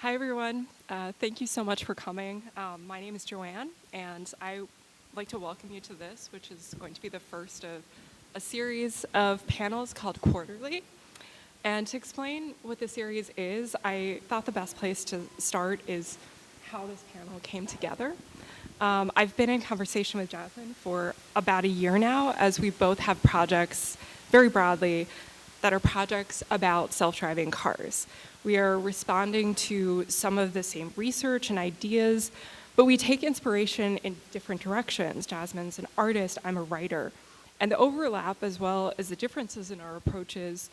Hi, everyone. Thank you so much for coming. My name is Joanne, and I'd like to welcome you to this, which is going to be the first of a series of panels called Quarterly. And to explain what the series is, I thought the best place to start is how this panel came together. I've been in conversation with Jasmin for about a year now, as we both have projects, very broadly, that are projects about self-driving cars. We are responding to some of the same research and ideas, but we take inspiration in different directions. Jasmin's an artist, I'm a writer. And the overlap, as well as the differences in our approaches,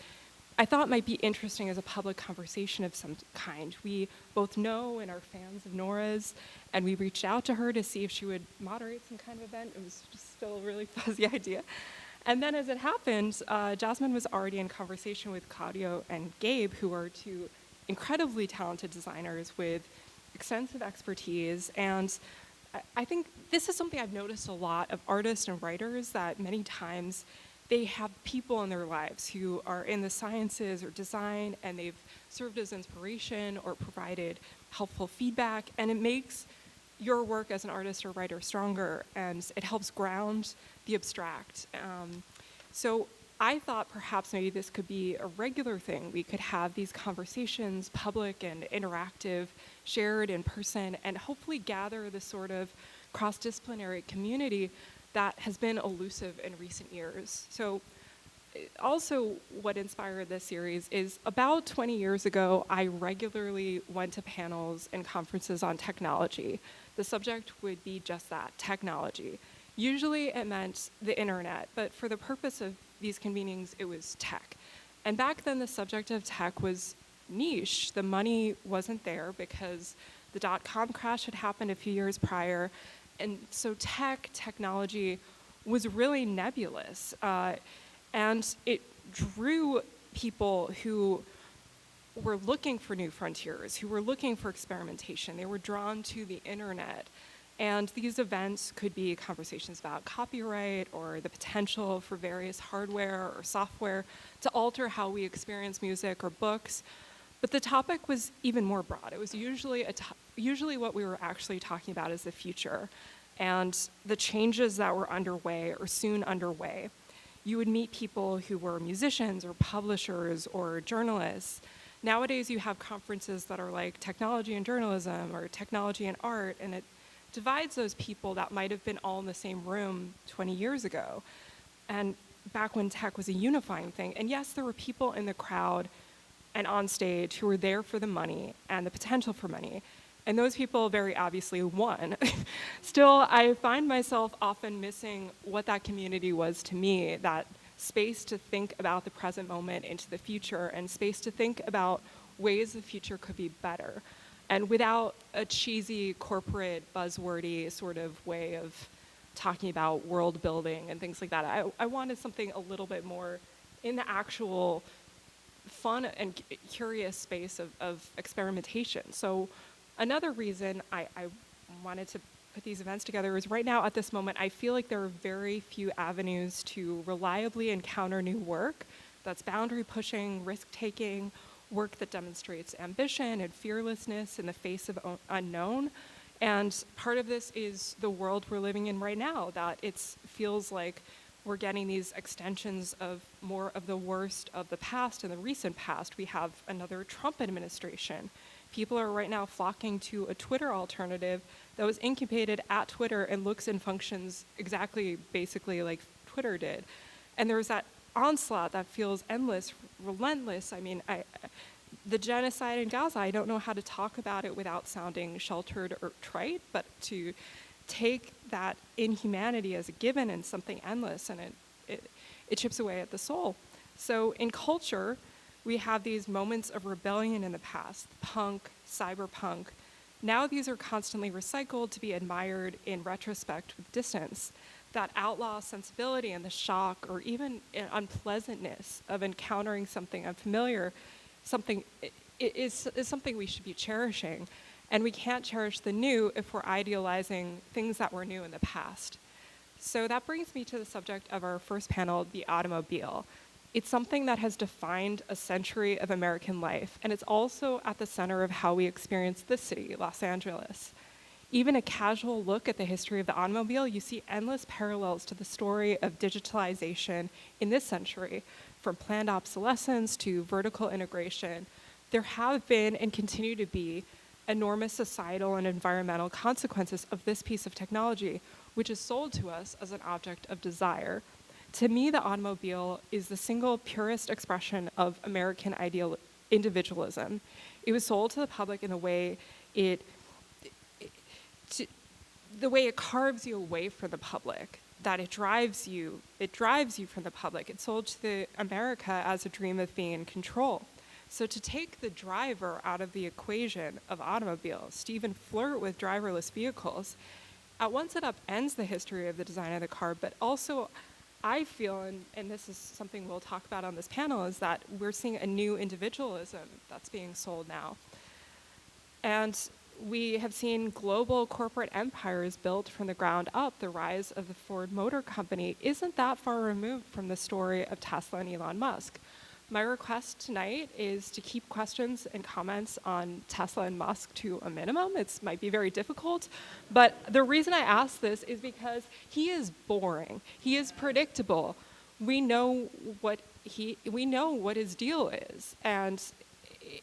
I thought might be interesting as a public conversation of some kind. We both know and are fans of Nora's, and we reached out to her to see if she would moderate some kind of event. It was just still a really fuzzy idea. And then as it happened, Jasmin was already in conversation with Claudio and Gabe, who are two incredibly talented designers with extensive expertise. And I think this is something I've noticed a lot of artists and writers, that many times they have people in their lives who are in the sciences or design, and they've served as inspiration or provided helpful feedback, and it makes your work as an artist or writer stronger, and it helps ground the abstract. So I thought perhaps maybe this could be a regular thing. We could have these conversations, public and interactive, shared in person, and hopefully gather the sort of cross-disciplinary community that has been elusive in recent years. So also what inspired this series is about 20 years ago, I regularly went to panels and conferences on technology. The subject would be just that, technology. Usually it meant the internet, but for the purpose of these convenings, it was tech. And back then the subject of tech was niche. The money wasn't there because the dot-com crash had happened a few years prior. And so technology was really nebulous. And it drew people who were looking for new frontiers, who were looking for experimentation. They were drawn to the internet. And these events could be conversations about copyright or the potential for various hardware or software to alter how we experience music or books. But the topic was even more broad. It was usually what we were actually talking about is the future and the changes that were underway or soon underway. You would meet people who were musicians or publishers or journalists. Nowadays you have conferences that are like technology and journalism or technology and art, and it divides those people that might have been all in the same room 20 years ago. And back when tech was a unifying thing. And yes, there were people in the crowd and on stage who were there for the money and the potential for money. And those people very obviously won. Still, I find myself often missing what that community was to me, that space to think about the present moment into the future and space to think about ways the future could be better. And without a cheesy, corporate, buzzwordy sort of way of talking about world building and things like that. I wanted something a little bit more in the actual fun and curious space of experimentation. So another reason I wanted to put these events together is right now at this moment, I feel like there are very few avenues to reliably encounter new work that's boundary pushing, risk taking, work that demonstrates ambition and fearlessness in the face of unknown. And part of this is the world we're living in right now, that it feels like we're getting these extensions of more of the worst of the past and the recent past. We have another Trump administration. People are right now flocking to a Twitter alternative that was incubated at Twitter and looks and functions exactly, basically like Twitter did. And there's that onslaught that feels endless, relentless. I mean, the genocide in Gaza, I don't know how to talk about it without sounding sheltered or trite, but to take that inhumanity as a given and something endless, and it chips away at the soul. So in culture, we have these moments of rebellion in the past, punk, cyberpunk. Now these are constantly recycled to be admired in retrospect with distance. That outlaw sensibility and the shock or even unpleasantness of encountering something unfamiliar, is something we should be cherishing. And we can't cherish the new if we're idealizing things that were new in the past. So that brings me to the subject of our first panel, the automobile. It's something that has defined a century of American life, and it's also at the center of how we experience this city, Los Angeles. Even a casual look at the history of the automobile, you see endless parallels to the story of digitalization in this century, from planned obsolescence to vertical integration. There have been and continue to be enormous societal and environmental consequences of this piece of technology, which is sold to us as an object of desire. To me, the automobile is the single purest expression of American ideal individualism. It was sold to the public in the way it carves you away from the public, that it drives you from the public. It's sold to America as a dream of being in control. So to take the driver out of the equation of automobiles, to even flirt with driverless vehicles, at once it upends the history of the design of the car, but also I feel, and this is something we'll talk about on this panel, is that we're seeing a new individualism that's being sold now. And we have seen global corporate empires built from the ground up. The rise of the Ford Motor Company isn't that far removed from the story of Tesla and Elon Musk. My request tonight is to keep questions and comments on Tesla and Musk to a minimum. It might be very difficult, but the reason I ask this is because he is boring. He is predictable. We know what his deal is, and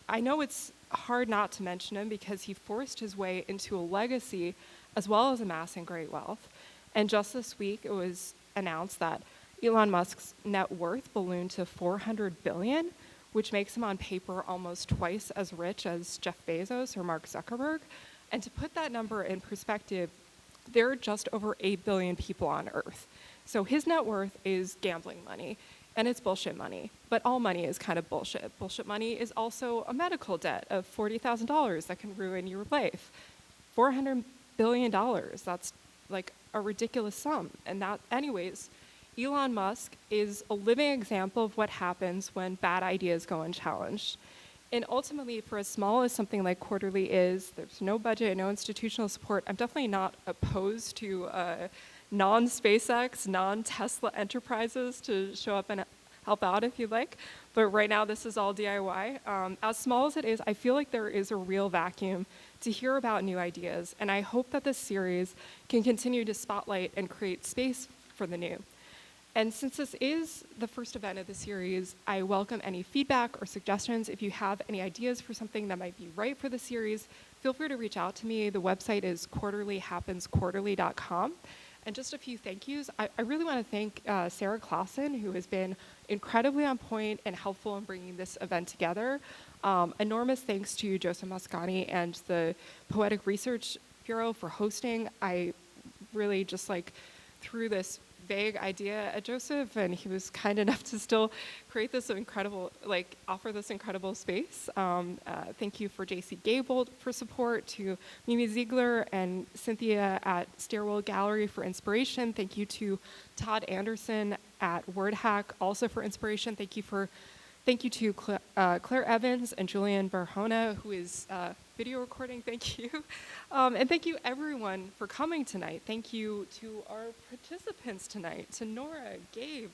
I know it's hard not to mention him because he forced his way into a legacy as well as amassing great wealth. And just this week, it was announced that Elon Musk's net worth ballooned to $400 billion, which makes him on paper almost twice as rich as Jeff Bezos or Mark Zuckerberg. And to put that number in perspective, there are just over 8 billion people on Earth. So his net worth is gambling money, and it's bullshit money. But all money is kind of bullshit. Bullshit money is also a medical debt of $40,000 that can ruin your life. $400 billion, that's like a ridiculous sum. And that, anyways, Elon Musk is a living example of what happens when bad ideas go unchallenged. And ultimately, for as small as something like Quarterly is, there's no budget, no institutional support. I'm definitely not opposed to non-SpaceX, non-Tesla enterprises to show up and help out if you'd like. But right now, this is all DIY. As small as it is, I feel like there is a real vacuum to hear about new ideas. And I hope that this series can continue to spotlight and create space for the new. And since this is the first event of the series, I welcome any feedback or suggestions. If you have any ideas for something that might be right for the series, feel free to reach out to me. The website is quarterlyhappensquarterly.com. And just a few thank yous. I really want to thank Sarah Clausen, who has been incredibly on point and helpful in bringing this event together. Enormous thanks to Joseph Moscani and the Poetic Research Bureau for hosting. I really just threw this vague idea at Joseph, and he was kind enough to still create this incredible, offer this incredible space. Thank you for JC Gable for support, to Mimi Ziegler and Cynthia at Stairwell Gallery for inspiration. Thank you to Todd Anderson at WordHack also for inspiration. Thank you to Claire Evans and Julian Barjona, who is video recording. Thank you. And thank you, everyone, for coming tonight. Thank you to our participants tonight, to Nora, Gabe,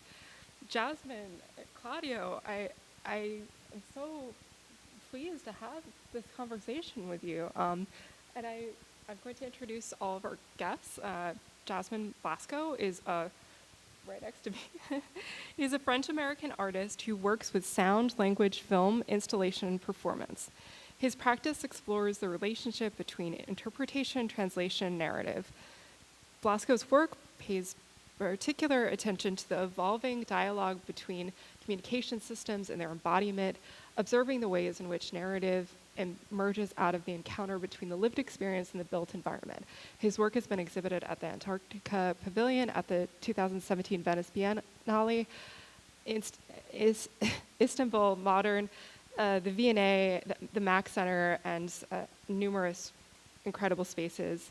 Jasmin, Claudio. I am so pleased to have this conversation with you. And I'm going to introduce all of our guests. Jasmin Blasco is right next to me. He's a French-American artist who works with sound, language, film, installation, and performance. His practice explores the relationship between interpretation, translation, and narrative. Blasco's work pays particular attention to the evolving dialogue between communication systems and their embodiment, observing the ways in which narrative emerges out of the encounter between the lived experience and the built environment. His work has been exhibited at the Antarctica Pavilion, at the 2017 Venice Biennale, Istanbul Modern, the V&A, the Mac Center, and numerous incredible spaces.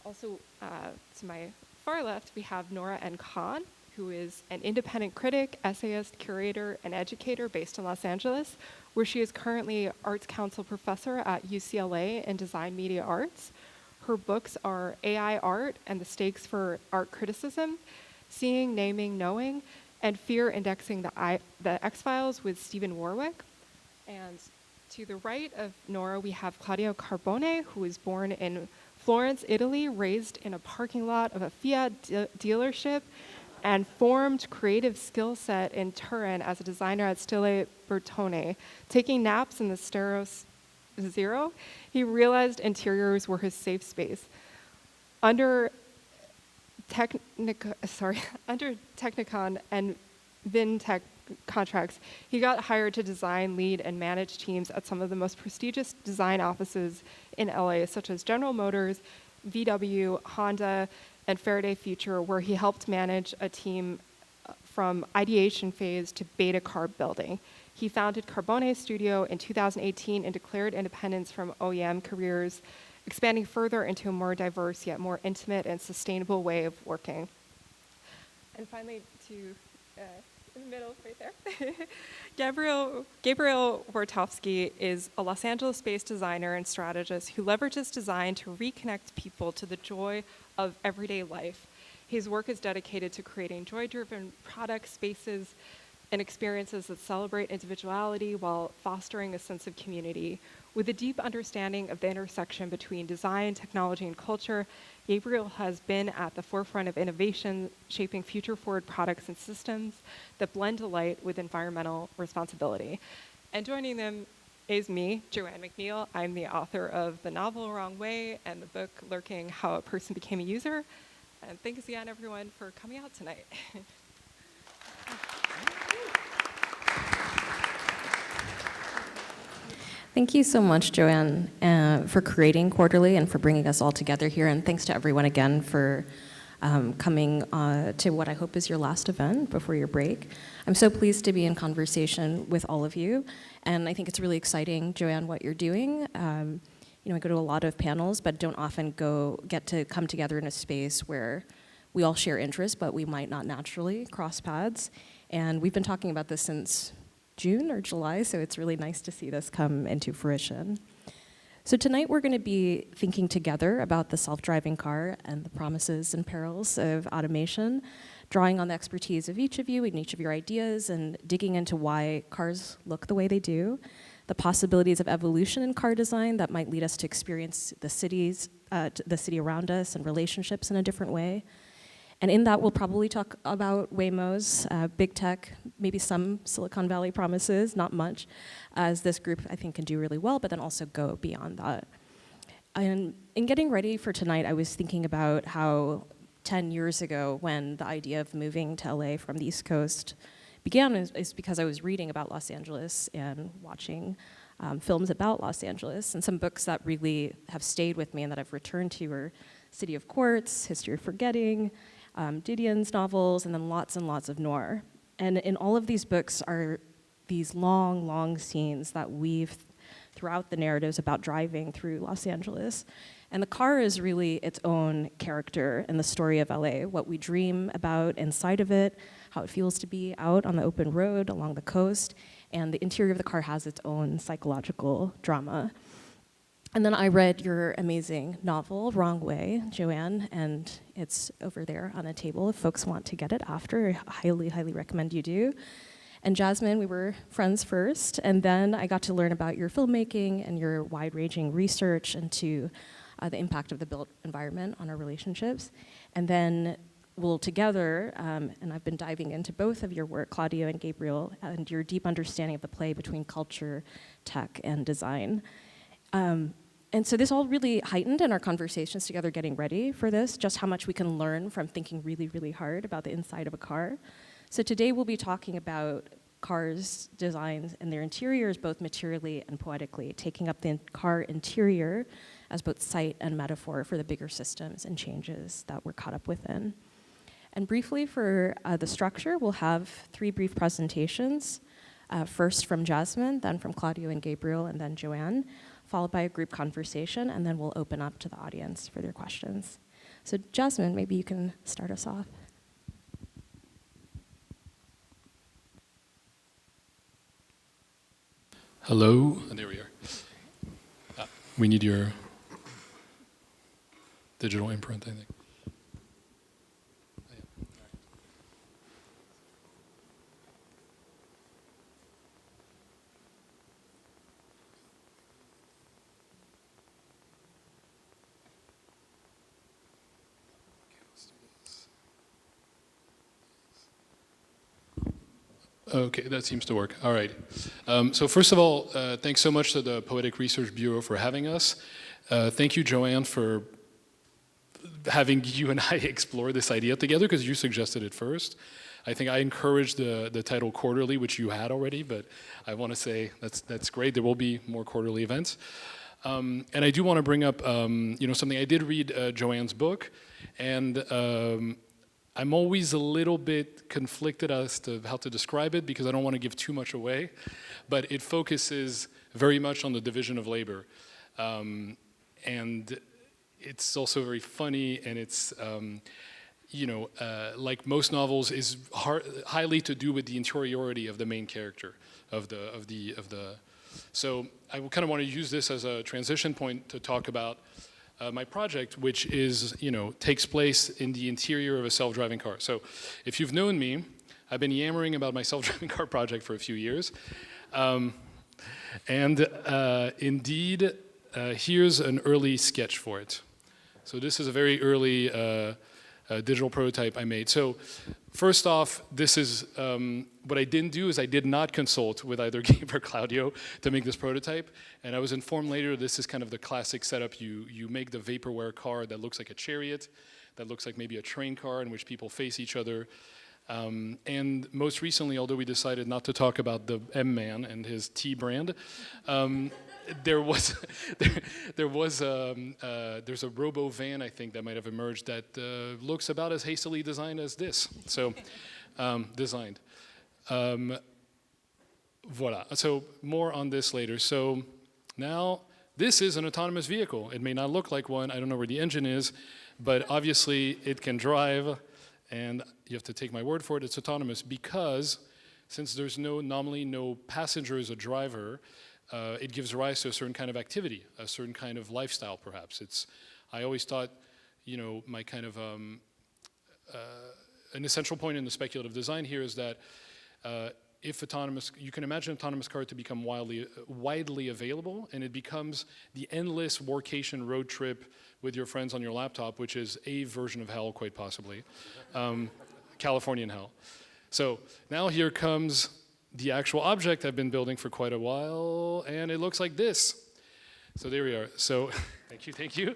Also, to my far left, we have Nora N. Khan, who is an independent critic, essayist, curator, and educator based in Los Angeles, where she is currently Arts Council professor at UCLA in Design Media Arts. Her books are AI Art and the Stakes for Art Criticism, Seeing, Naming, Knowing, and Fear Indexing the X-Files with Stephen Warwick. And to the right of Nora, we have Claudio Carbone, who was born in Florence, Italy, raised in a parking lot of a Fiat dealership, and formed creative skill set in Turin as a designer at Stile Bertone. Taking naps in the Steros Zero, he realized interiors were his safe space. Under Technicon and Vintech contracts, he got hired to design, lead, and manage teams at some of the most prestigious design offices in LA, such as General Motors, VW, Honda, and Faraday Future, where he helped manage a team from ideation phase to beta car building. He founded Carbone Studio in 2018 and declared independence from OEM careers, expanding further into a more diverse yet more intimate and sustainable way of working. And finally, in the middle, right there, Gabriel Wartofsky is a Los Angeles-based designer and strategist who leverages design to reconnect people to the joy of everyday life. His work is dedicated to creating joy-driven products, spaces, and experiences that celebrate individuality while fostering a sense of community. With a deep understanding of the intersection between design, technology, and culture, Gabriel has been at the forefront of innovation, shaping future-forward products and systems that blend delight with environmental responsibility. And joining them is me, Joanne McNeil. I'm the author of the novel Wrong Way and the book Lurking: How a Person Became a User. And thanks again, everyone, for coming out tonight. Thank you so much, Joanne, for creating Quarterly and for bringing us all together here. And thanks to everyone again for coming to what I hope is your last event before your break. I'm so pleased to be in conversation with all of you. And I think it's really exciting, Joanne, what you're doing. I go to a lot of panels, but don't often get to come together in a space where we all share interests, but we might not naturally cross paths. And we've been talking about this since June or July, so it's really nice to see this come into fruition. So tonight we're going to be thinking together about the self-driving car and the promises and perils of automation, drawing on the expertise of each of you and each of your ideas, and digging into why cars look the way they do, the possibilities of evolution in car design that might lead us to experience the city around us and relationships in a different way. And in that, we'll probably talk about Waymos, big tech, maybe some Silicon Valley promises, not much, as this group, I think, can do really well, but then also go beyond that. And in getting ready for tonight, I was thinking about how 10 years ago, when the idea of moving to LA from the East Coast began, is because I was reading about Los Angeles and watching films about Los Angeles. And some books that really have stayed with me and that I've returned to are City of Quartz, History of Forgetting, Didion's novels, and then lots and lots of Nora. And in all of these books are these long, long scenes that weave throughout the narratives about driving through Los Angeles. And the car is really its own character in the story of LA, what we dream about inside of it, how it feels to be out on the open road along the coast, and the interior of the car has its own psychological drama. And then I read your amazing novel, Wrong Way, Joanne, and it's over there on a table if folks want to get it after. I highly, highly recommend you do. And Jasmin, we were friends first, and then I got to learn about your filmmaking and your wide-ranging research into the impact of the built environment on our relationships. And then we'll together, and I've been diving into both of your work, Claudio and Gabriel, and your deep understanding of the play between culture, tech, and design. And so this all really heightened in our conversations together getting ready for this, just how much we can learn from thinking really, really hard about the inside of a car. So today we'll be talking about cars' designs and their interiors, both materially and poetically, taking up the car interior as both site and metaphor for the bigger systems and changes that we're caught up within. And briefly for the structure, we'll have 3 brief presentations, first from Jasmin, then from Claudio and Gabriel, and then Joanne, followed by a group conversation, and then we'll open up to the audience for their questions. So Jasmin, maybe you can start us off. Hello, there we are. We need your digital imprint, I think. Okay, that seems to work. All right. So first of all, thanks so much to the Poetic Research Bureau for having us. Thank you, Joanne, for having you and I explore this idea together, because you suggested it first. I think I encouraged the title Quarterly, which you had already, but I want to say that's great. There will be more quarterly events. And I do want to bring up something. I did read Joanne's book, and I'm always a little bit conflicted as to how to describe it, because I don't want to give too much away, but it focuses very much on the division of labor. And it's also very funny, and it's, like most novels, is highly to do with the interiority of the main character, So I kind of want to use this as a transition point to talk about my project, which is, takes place in the interior of a self-driving car. So if you've known me, I've been yammering about my self-driving car project for a few years. Indeed, here's an early sketch for it. So this is a very early digital prototype I made. So first off, this is, what I didn't do is I did not consult with either Gabriel or Claudio to make this prototype. And I was informed later this is kind of the classic setup. You make the vaporware car that looks like a chariot, that looks like maybe a train car in which people face each other. And most recently, although we decided not to talk about the M-Man and his tea brand, there's a robo van, I think, that might have emerged that looks about as hastily designed as this. So, designed. Voila. So more on this later. So now this is an autonomous vehicle. It may not look like one. I don't know where the engine is, but obviously it can drive, and you have to take my word for it. It's autonomous because since there's nominally no passenger as a driver, it gives rise to a certain kind of activity, a certain kind of lifestyle, perhaps. I always thought, my kind of, an essential point in the speculative design here is that if you can imagine autonomous car to become widely available, and it becomes the endless workation road trip with your friends on your laptop, which is a version of hell, quite possibly, Californian hell. So now here comes the actual object I've been building for quite a while, and it looks like this. So there we are. So thank you.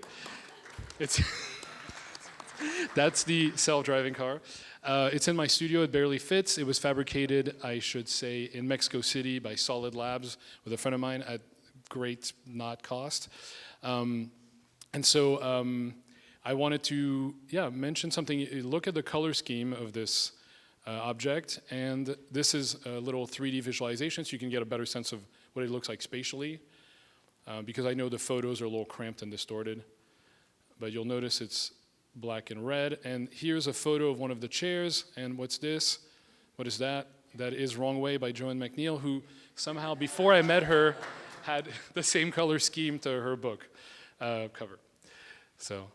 That's the self-driving car. It's in my studio. It barely fits. It was fabricated, I should say, in Mexico City by Solid Labs with a friend of mine at great not cost. And so I wanted to, mention something. Look at the color scheme of this object, and this is a little 3D visualization, so you can get a better sense of what it looks like spatially, because I know the photos are a little cramped and distorted, but you'll notice it's black and red. And here's a photo of one of the chairs, and what's this? What is that? That is Wrong Way by Joanne McNeil, who somehow, before I met her, had the same color scheme to her book cover. So.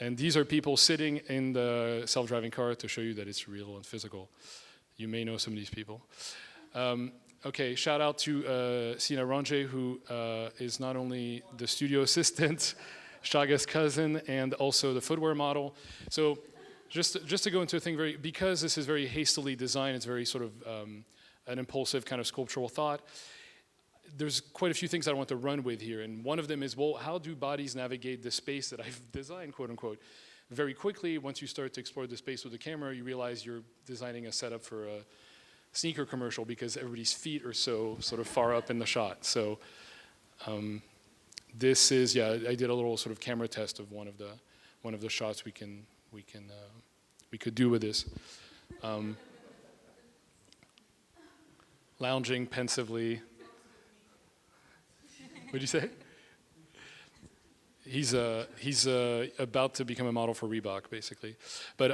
And these are people sitting in the self-driving car to show you that it's real and physical. You may know some of these people. Okay, shout out to Sina Range, who is not only the studio assistant, Shaga's cousin, and also the footwear model. So just to go into a thing because this is very hastily designed, it's very sort of an impulsive kind of sculptural thought. There's quite a few things I want to run with here, and one of them is, well, how do bodies navigate the space that I've designed, quote unquote? Very quickly, once you start to explore the space with the camera, you realize you're designing a setup for a sneaker commercial because everybody's feet are so sort of far up in the shot. So this is, I did a little sort of camera test of one of the shots we could do with this. Lounging pensively. What'd you say? He's about to become a model for Reebok, basically. But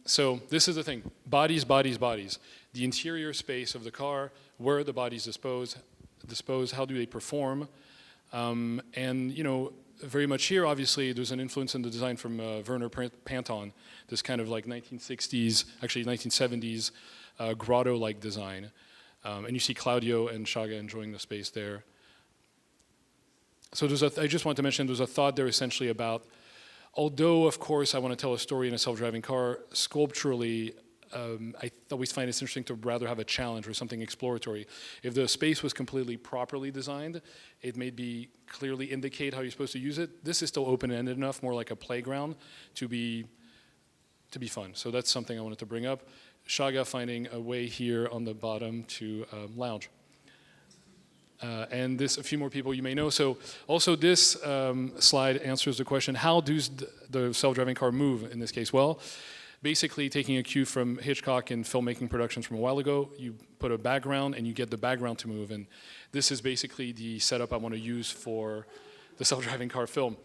so this is the thing: bodies, bodies, bodies. The interior space of the car, where the bodies dispose. How do they perform? And very much here, obviously, there's an influence in the design from Werner Panton. This kind of like 1960s, actually 1970s, grotto-like design. And you see Claudio and Shaga enjoying the space there. So I just want to mention there's a thought there essentially about, although of course I want to tell a story in a self-driving car, sculpturally I always find it's interesting to rather have a challenge or something exploratory. If the space was completely properly designed, it may be clearly indicate how you're supposed to use it. This is still open-ended enough, more like a playground, to be fun. So that's something I wanted to bring up. Shaga finding a way here on the bottom to lounge. And this, a few more people you may know. So also this slide answers the question, how does the self-driving car move in this case? Well, basically taking a cue from Hitchcock in filmmaking productions from a while ago, you put a background and you get the background to move. And this is basically the setup I want to use for the self-driving car film.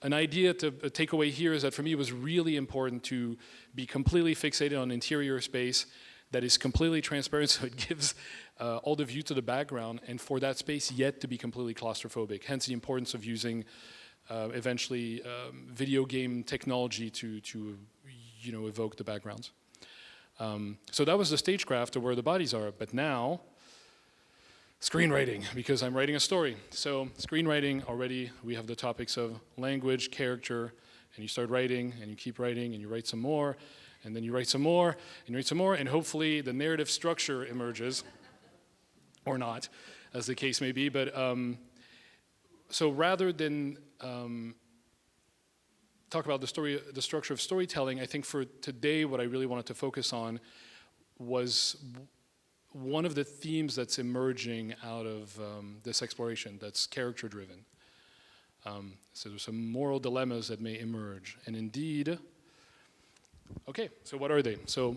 An idea to take away here is that for me it was really important to be completely fixated on interior space that is completely transparent, so it gives all the view to the background, and for that space yet to be completely claustrophobic. Hence the importance of using eventually video game technology to evoke the backgrounds. So that was the stagecraft of where the bodies are, but now screenwriting, because I'm writing a story. So screenwriting, already we have the topics of language, character, and you start writing, and you keep writing, and you write some more, and then you write some more, and you write some more, and hopefully the narrative structure emerges, or not, as the case may be. But so rather than talk about the structure of storytelling, I think for today what I really wanted to focus on was one of the themes that's emerging out of this exploration that's character-driven. So there's some moral dilemmas that may emerge. And indeed, okay, so what are they? So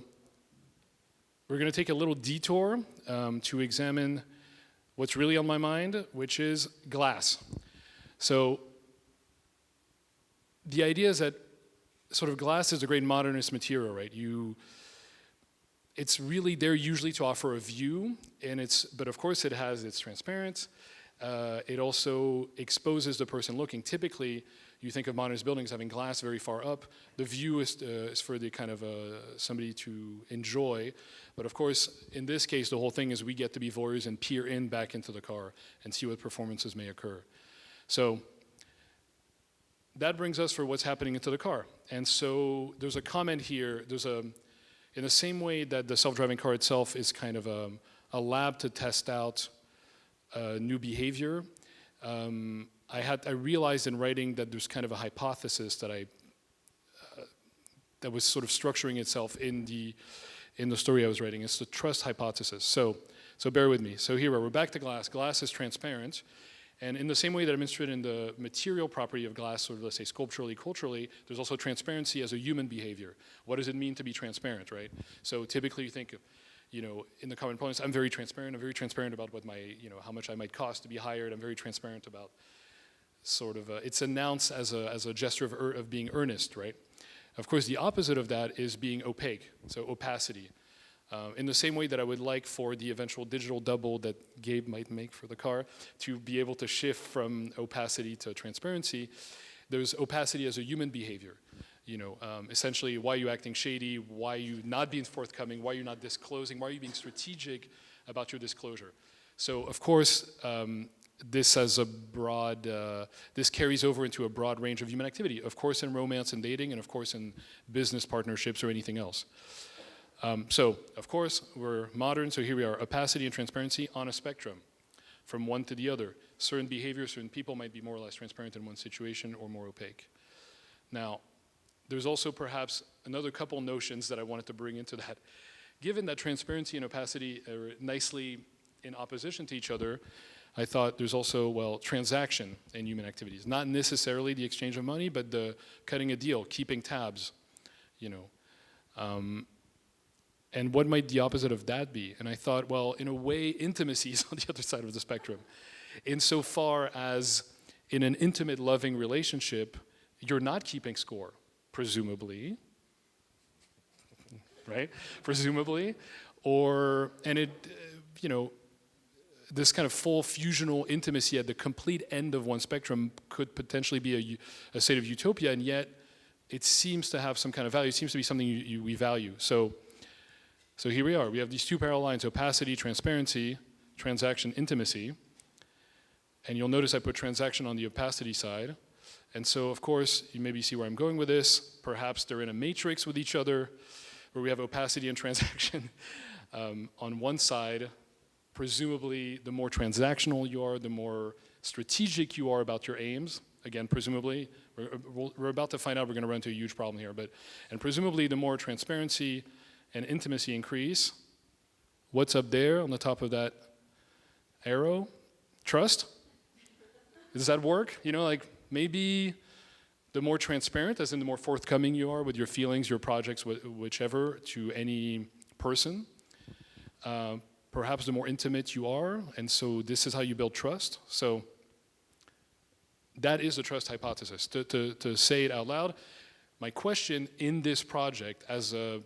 we're going to take a little detour to examine what's really on my mind, which is glass. So the idea is that sort of glass is a great modernist material, right? It's really there usually to offer a view, but of course it has its transparent. It also exposes the person looking. Typically, you think of modernist buildings having glass very far up. The view is for the kind of somebody to enjoy. But of course, in this case, the whole thing is we get to be voyeurs and peer in back into the car and see what performances may occur. So that brings us for what's happening into the car. And so there's a comment here. In the same way that the self-driving car itself is kind of a lab to test out new behavior, I realized in writing that there's kind of a hypothesis that was sort of structuring itself in the story I was writing. It's the trust hypothesis. So bear with me. So here we're back to glass. Glass is transparent. And in the same way that I'm interested in the material property of glass, sort of let's say sculpturally, culturally, there's also transparency as a human behavior. What does it mean to be transparent, right? So typically you think, in the common parlance, I'm very transparent about what how much I might cost to be hired. I'm very transparent about sort of, it's announced as a gesture of being earnest, right? Of course, the opposite of that is being opaque, so opacity. In the same way that I would like for the eventual digital double that Gabe might make for the car to be able to shift from opacity to transparency, there's opacity as a human behavior. Essentially, why are you acting shady? Why are you not being forthcoming? Why are you not disclosing? Why are you being strategic about your disclosure? So, of course, this carries over into a broad range of human activity. Of course, in romance and dating, and of course, in business partnerships or anything else. So, of course, we're modern, so here we are, opacity and transparency on a spectrum, from one to the other. Certain behaviors, certain people might be more or less transparent in one situation or more opaque. Now, there's also perhaps another couple notions that I wanted to bring into that. Given that transparency and opacity are nicely in opposition to each other, I thought there's also, transaction in human activities. Not necessarily the exchange of money, but the cutting a deal, keeping tabs, And what might the opposite of that be? And I thought, in a way, intimacy is on the other side of the spectrum. Insofar as in an intimate, loving relationship, you're not keeping score, presumably, right? Presumably, this kind of full fusional intimacy at the complete end of one spectrum could potentially be a state of utopia, and yet it seems to have some kind of value. It seems to be something we value. So here we are. We have these two parallel lines: opacity, transparency, transaction, intimacy. And you'll notice I put transaction on the opacity side. And so, of course, you maybe see where I'm going with this. Perhaps they're in a matrix with each other, where we have opacity and transaction. On one side, presumably, the more transactional you are, the more strategic you are about your aims. Again, presumably, we're about to find out we're going to run into a huge problem here. And presumably, the more transparency and intimacy increase, what's up there on the top of that arrow? Trust? Does that work? You know, like maybe the more transparent, as in the more forthcoming you are with your feelings, your projects, whichever, to any person, perhaps the more intimate you are, and so this is how you build trust. So that is the trust hypothesis. To say it out loud, my question in this project as a,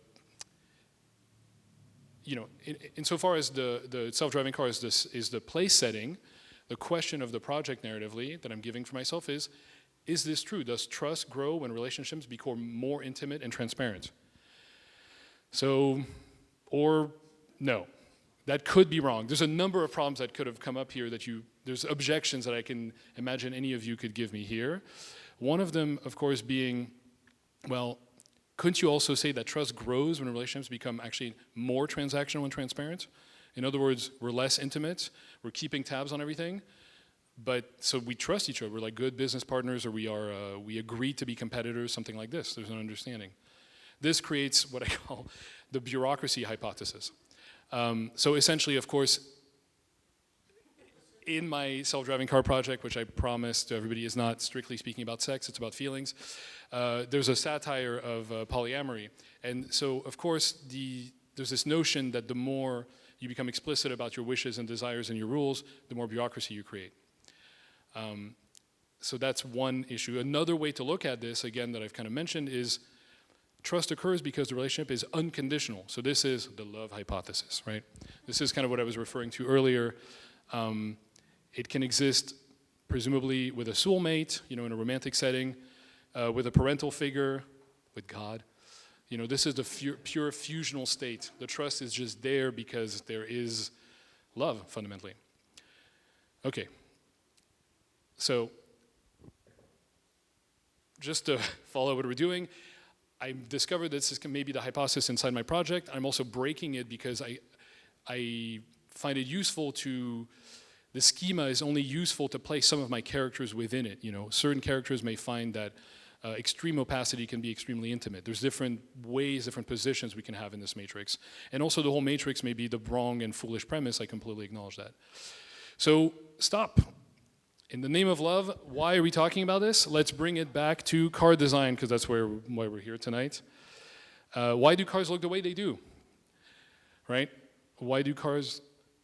you know, insofar as the self-driving car is the place setting, the question of the project narratively that I'm giving for myself is this true? Does trust grow when relationships become more intimate and transparent? So, or no. That could be wrong. There's a number of problems that could have come up here that there's objections that I can imagine any of you could give me here. One of them, of course, being, well, couldn't you also say that trust grows when relationships become actually more transactional and transparent? In other words, we're less intimate, we're keeping tabs on everything, but so we trust each other. We're like good business partners, or we agree to be competitors, something like this. There's an understanding. This creates what I call the bureaucracy hypothesis. So essentially, of course, in my self-driving car project, which I promised to everybody is not strictly speaking about sex, it's about feelings, there's a satire of polyamory. And so, of course, there's this notion that the more you become explicit about your wishes and desires and your rules, the more bureaucracy you create. So that's one issue. Another way to look at this, again, that I've kind of mentioned, is trust occurs because the relationship is unconditional. So this is the love hypothesis, right? This is kind of what I was referring to earlier. It can exist, presumably, with a soulmate, you know, in a romantic setting, with a parental figure, with God. You know, this is the pure fusional state. The trust is just there because there is love, fundamentally. Okay. So, just to follow what we're doing, I discovered this is maybe the hypothesis inside my project. I'm also breaking it because I find it useful to, the schema is only useful to place some of my characters within it. You know, certain characters may find that extreme opacity can be extremely intimate. There's different ways, different positions we can have in this matrix. And also the whole matrix may be the wrong and foolish premise. I completely acknowledge that. So stop. In the name of love, why are we talking about this? Let's bring it back to car design, because that's why we're here tonight. Why do cars look the way they do? Right? Why do cars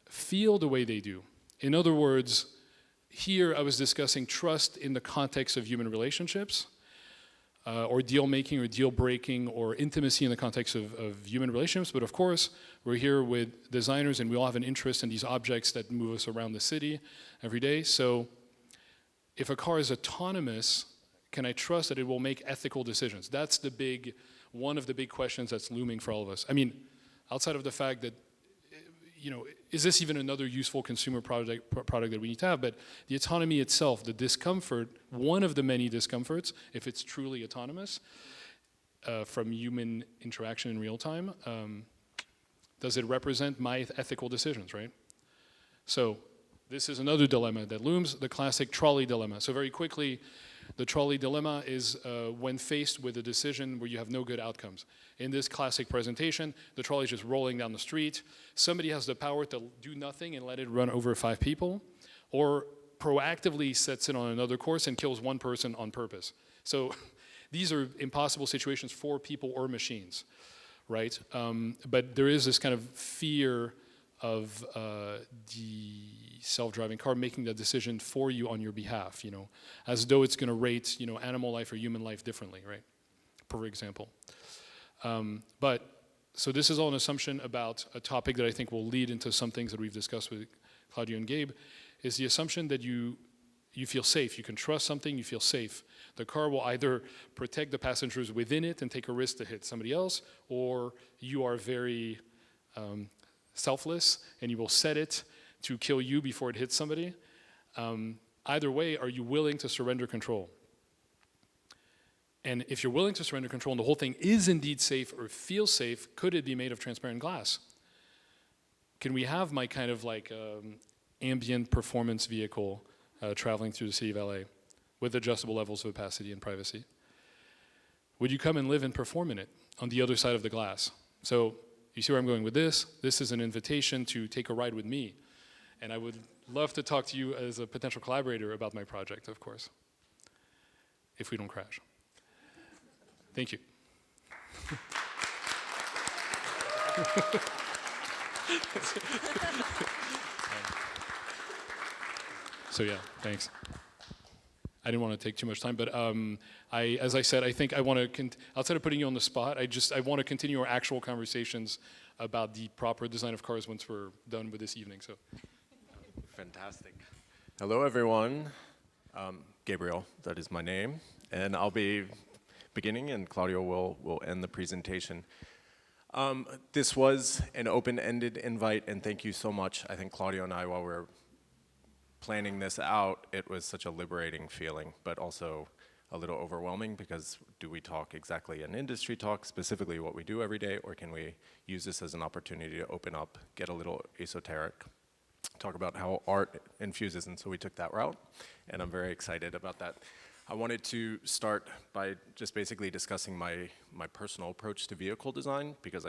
feel the way they do? In other words, here I was discussing trust in the context of human relationships, or deal making or deal breaking or intimacy in the context of human relationships. But of course, we're here with designers and we all have an interest in these objects that move us around the city every day. So if a car is autonomous, can I trust that it will make ethical decisions? That's one of the big questions that's looming for all of us. I mean, outside of the fact that, you know, is this even another useful consumer product that we need to have? But the autonomy itself, the discomfort, one of the many discomforts, if it's truly autonomous, from human interaction in real time, does it represent my ethical decisions, right? So this is another dilemma that looms, the classic trolley dilemma. So very quickly, the trolley dilemma is when faced with a decision where you have no good outcomes. In this classic presentation, the trolley is just rolling down the street. Somebody has the power to do nothing and let it run over 5 people, or proactively sets it on another course and kills 1 person on purpose. So these are impossible situations for people or machines, right? But there is this kind of fear of the self-driving car making that decision for you on your behalf, you know, as though it's going to rate, you know, animal life or human life differently, right? For example. But so this is all an assumption about a topic that I think will lead into some things that we've discussed with Claudio and Gabe, is the assumption that you feel safe. You can trust something, you feel safe. The car will either protect the passengers within it and take a risk to hit somebody else, or you are very selfless and you will set it to kill you before it hits somebody. Either way, are you willing to surrender control? And if you're willing to surrender control and the whole thing is indeed safe or feels safe, could it be made of transparent glass? Can we have my kind of like ambient performance vehicle traveling through the city of LA with adjustable levels of opacity and privacy? Would you come and live and perform in it on the other side of the glass? So you see where I'm going with this? This is an invitation to take a ride with me. And I would love to talk to you as a potential collaborator about my project, of course, if we don't crash. Thank you. So yeah, thanks. I didn't want to take too much time, but as I said, I think I want to, outside of putting you on the spot, I want to continue our actual conversations about the proper design of cars once we're done with this evening. So, fantastic. Hello, everyone. Gabriel, that is my name, and I'll be beginning, and Claudio will end the presentation. This was an open-ended invite, and thank you so much. I think Claudio and I, while we were planning this out, it was such a liberating feeling, but also a little overwhelming, because do we talk exactly an industry talk, specifically what we do every day, or can we use this as an opportunity to open up, get a little esoteric, talk about how art infuses, and so we took that route, and I'm very excited about that. I wanted to start by just basically discussing my personal approach to vehicle design, because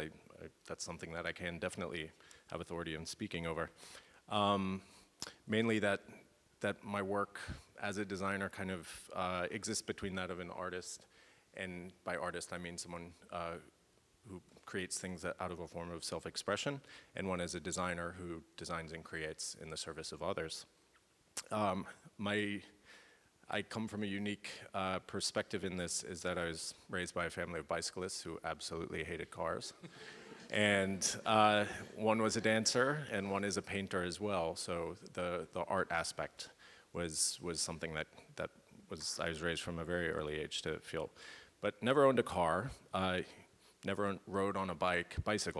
that's something that I can definitely have authority in speaking over. Mainly that my work as a designer kind of exists between that of an artist, and by artist I mean someone who creates things out of a form of self-expression, and one as a designer who designs and creates in the service of others. I come from a unique perspective in this, is that I was raised by a family of bicyclists who absolutely hated cars. And one was a dancer, and one is a painter as well. So the art aspect was something that I was raised from a very early age to feel. But never owned a car, never rode on a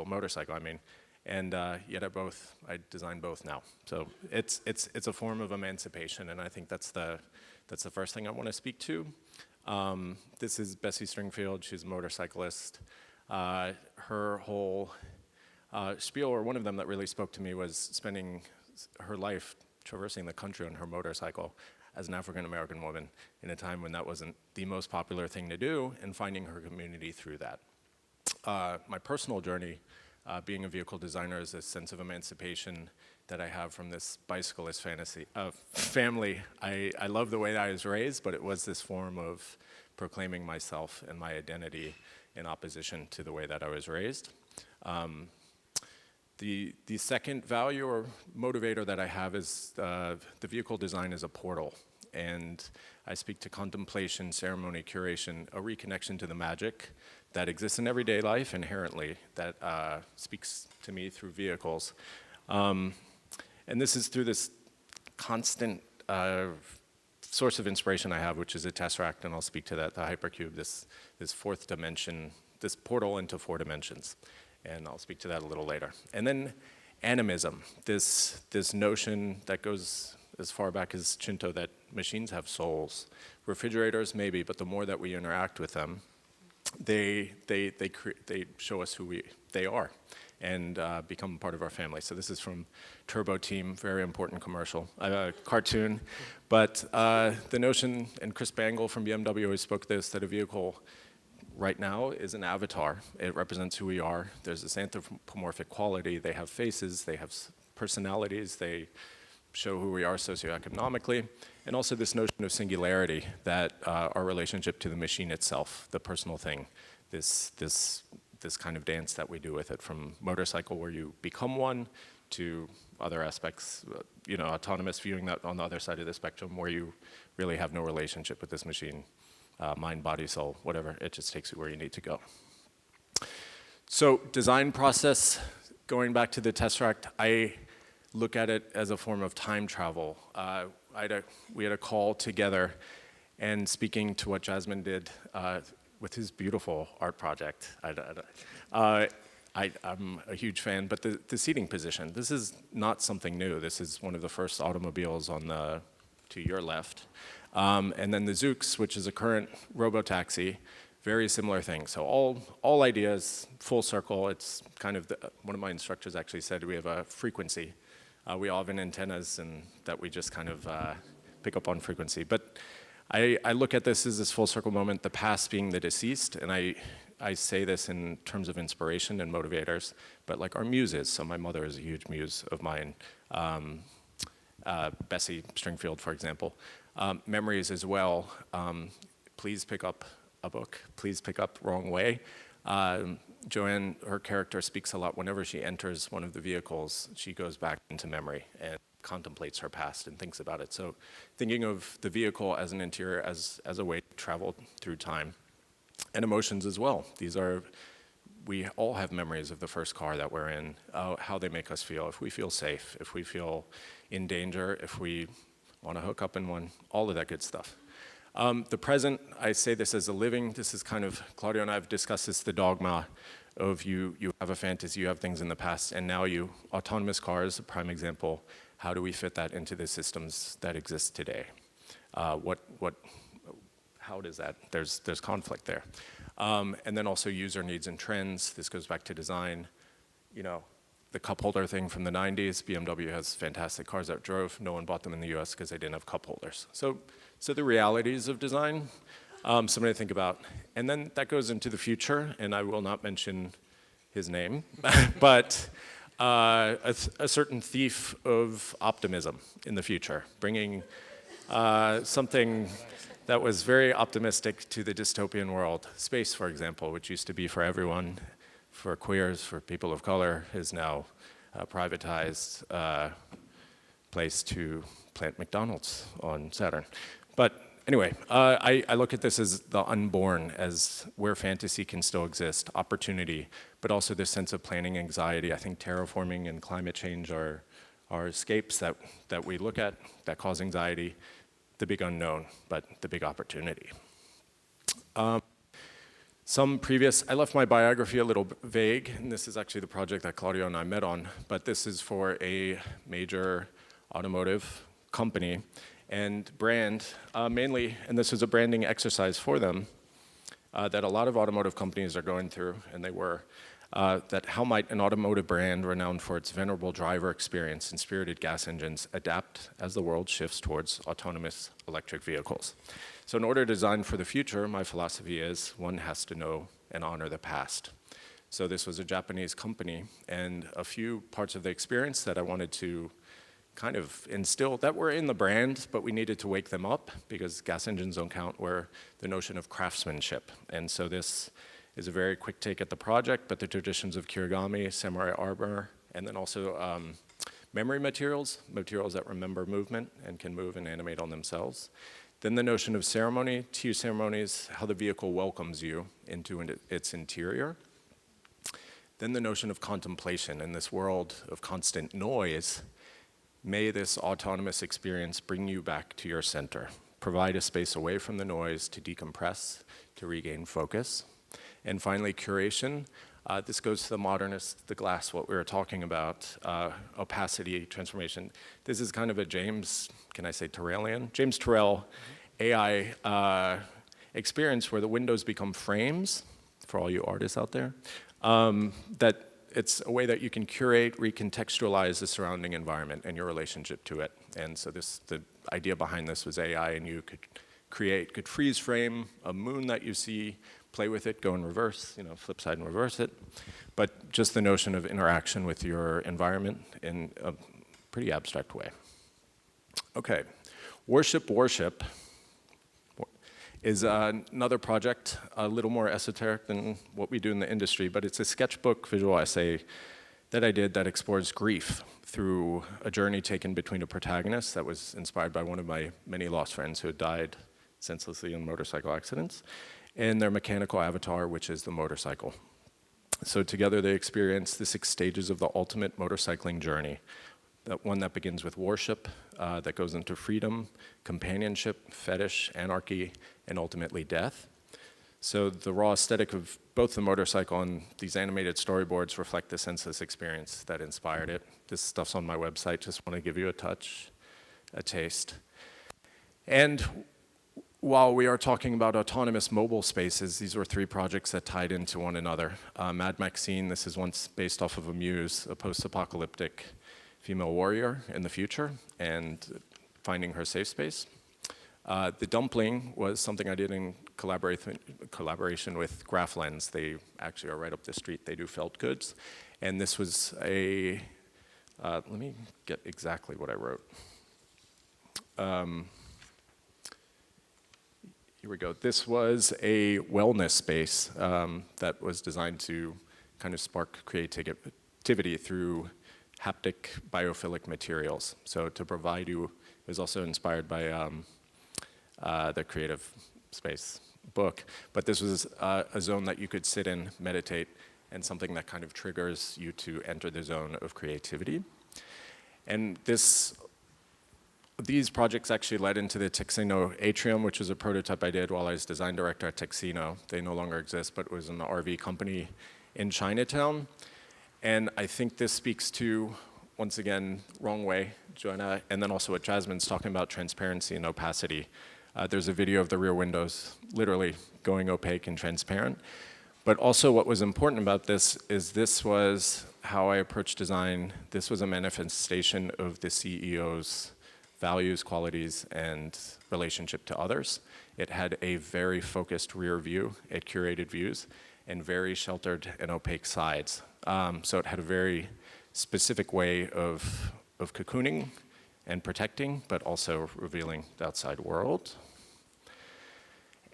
motorcycle, I mean. And yet I design both now. So it's a form of emancipation, and I think that's the first thing I want to speak to. This is Bessie Stringfield. She's a motorcyclist. Her whole spiel, or one of them that really spoke to me, was spending her life traversing the country on her motorcycle as an African-American woman in a time when that wasn't the most popular thing to do, and finding her community through that. My personal journey, being a vehicle designer, is a sense of emancipation that I have from this bicyclist family. I love the way that I was raised, but it was this form of proclaiming myself and my identity in opposition to the way that I was raised. The second value or motivator that I have is the vehicle design is a portal. And I speak to contemplation, ceremony, curation, a reconnection to the magic that exists in everyday life inherently, that speaks to me through vehicles. And this is through this constant source of inspiration I have, which is a tesseract, and I'll speak to that, the hypercube, this fourth dimension, this portal into 4 dimensions. And I'll speak to that a little later. And then animism, this notion that goes as far back as Shinto, that machines have souls. Refrigerators maybe, but the more that we interact with them, they show us who they are, and become part of our family. So this is from Turbo Team, very important cartoon. But the notion, and Chris Bangle from BMW always spoke this, that a vehicle right now is an avatar. It represents who we are. There's this anthropomorphic quality. They have faces, they have personalities, they show who we are socioeconomically, and also this notion of singularity, that our relationship to the machine itself, the personal thing, this kind of dance that we do with it, from motorcycle where you become one, to other aspects, autonomous viewing, that on the other side of the spectrum, where you really have no relationship with this machine, mind, body, soul, whatever, it just takes you where you need to go. So design process, going back to the tesseract, I look at it as a form of time travel. We had a call together, and speaking to what Jasmin did with his beautiful art project, I'm a huge fan, but the seating position, this is not something new. This is one of the first automobiles to your left. And then the Zoox, which is a current robotaxi, very similar thing. So all ideas, full circle. It's kind of, one of my instructors actually said we have a frequency. We all have an antennas and that we just kind of pick up on frequency. But I look at this as this full circle moment, the past being the deceased, and I say this in terms of inspiration and motivators, but like our muses. So my mother is a huge muse of mine, Bessie Stringfield, for example. Memories as well. Please pick up a book. Please pick up Wrong Way. Joanne, her character, speaks a lot. Whenever she enters one of the vehicles, she goes back into memory and contemplates her past and thinks about it. So thinking of the vehicle as an interior, as a way to travel through time. And emotions as well. We all have memories of the first car that we're in, how they make us feel, if we feel safe, if we feel in danger, if we want to hook up in one, all of that good stuff. The present, I say this as a living, this is kind of, Claudio and I have discussed this, the dogma of you have a fantasy, you have things in the past, and now autonomous cars, a prime example, how do we fit that into the systems that exist today? How does that, there's conflict there. And then also user needs and trends, this goes back to design. You know, the cup holder thing from the 90s, BMW has fantastic cars that drove, no one bought them in the US because they didn't have cup holders. So the realities of design, something to think about. And then that goes into the future, and I will not mention his name, but a certain thief of optimism in the future, bringing something that was very optimistic to the dystopian world. Space, for example, which used to be for everyone, for queers, for people of color, is now a privatized place to plant McDonald's on Saturn. But anyway, I look at this as the unborn, as where fantasy can still exist, opportunity, but also this sense of planning anxiety. I think terraforming and climate change are escapes that we look at that cause anxiety, the big unknown, but the big opportunity. I left my biography a little vague, and this is actually the project that Claudio and I met on, but this is for a major automotive company and brand, mainly, and this was a branding exercise for them, that a lot of automotive companies are going through, and they were, that how might an automotive brand renowned for its venerable driver experience and spirited gas engines adapt as the world shifts towards autonomous electric vehicles? So in order to design for the future, my philosophy is one has to know and honor the past. So this was a Japanese company, and a few parts of the experience that I wanted to kind of instill that were in the brand, but we needed to wake them up because gas engines don't count, were the notion of craftsmanship. And so this is a very quick take at the project, but the traditions of kirigami, samurai armor, and then also memory materials that remember movement and can move and animate on themselves. Then the notion of ceremony, tea ceremonies, how the vehicle welcomes you into its interior. Then the notion of contemplation in this world of constant noise. May this autonomous experience bring you back to your center, provide a space away from the noise to decompress, to regain focus. And finally, curation. This goes to the modernist, the glass, what we were talking about, opacity, transformation. This is kind of a James Turrellian AI experience where the windows become frames, for all you artists out there, that it's a way that you can curate, recontextualize the surrounding environment and your relationship to it. And so the idea behind this was AI, and you could freeze frame a moon that you see, play with it, go in reverse, flip side and reverse it. But just the notion of interaction with your environment in a pretty abstract way. Okay, Worship is another project, a little more esoteric than what we do in the industry, but it's a sketchbook visual essay that I did that explores grief through a journey taken between a protagonist that was inspired by one of my many lost friends who had died senselessly in motorcycle accidents, and their mechanical avatar, which is the motorcycle. So together they experience the 6 stages of the ultimate motorcycling journey. That one that begins with worship, that goes into freedom, companionship, fetish, anarchy, and ultimately death. So the raw aesthetic of both the motorcycle and these animated storyboards reflect the senseless experience that inspired it. This stuff's on my website, just want to give you a taste. And while we are talking about autonomous mobile spaces, these were 3 projects that tied into one another. Mad Maxine, this is once based off of a muse, a post-apocalyptic female warrior in the future, and finding her safe space. The Dumpling was something I did in collaboration with Graphlens. They actually are right up the street. They do felt goods. And this was a, let me get exactly what I wrote. Here we go. This was a wellness space that was designed to kind of spark creativity through haptic biophilic materials. So to provide you, it was also inspired by the Creative Space book. But this was a zone that you could sit in, meditate, and something that kind of triggers you to enter the zone of creativity. And these projects actually led into the Texino Atrium, which was a prototype I did while I was design director at Texino. They no longer exist, but it was an RV company in Chinatown. And I think this speaks to, once again, wrong way, Joanna, and then also what Jasmin's talking about, transparency and opacity. There's a video of the rear windows literally going opaque and transparent. But also what was important about this is this was how I approached design. This was a manifestation of the CEO's values, qualities, and relationship to others. It had a very focused rear view, it curated views, and very sheltered and opaque sides. So it had a very specific way of cocooning and protecting, but also revealing the outside world.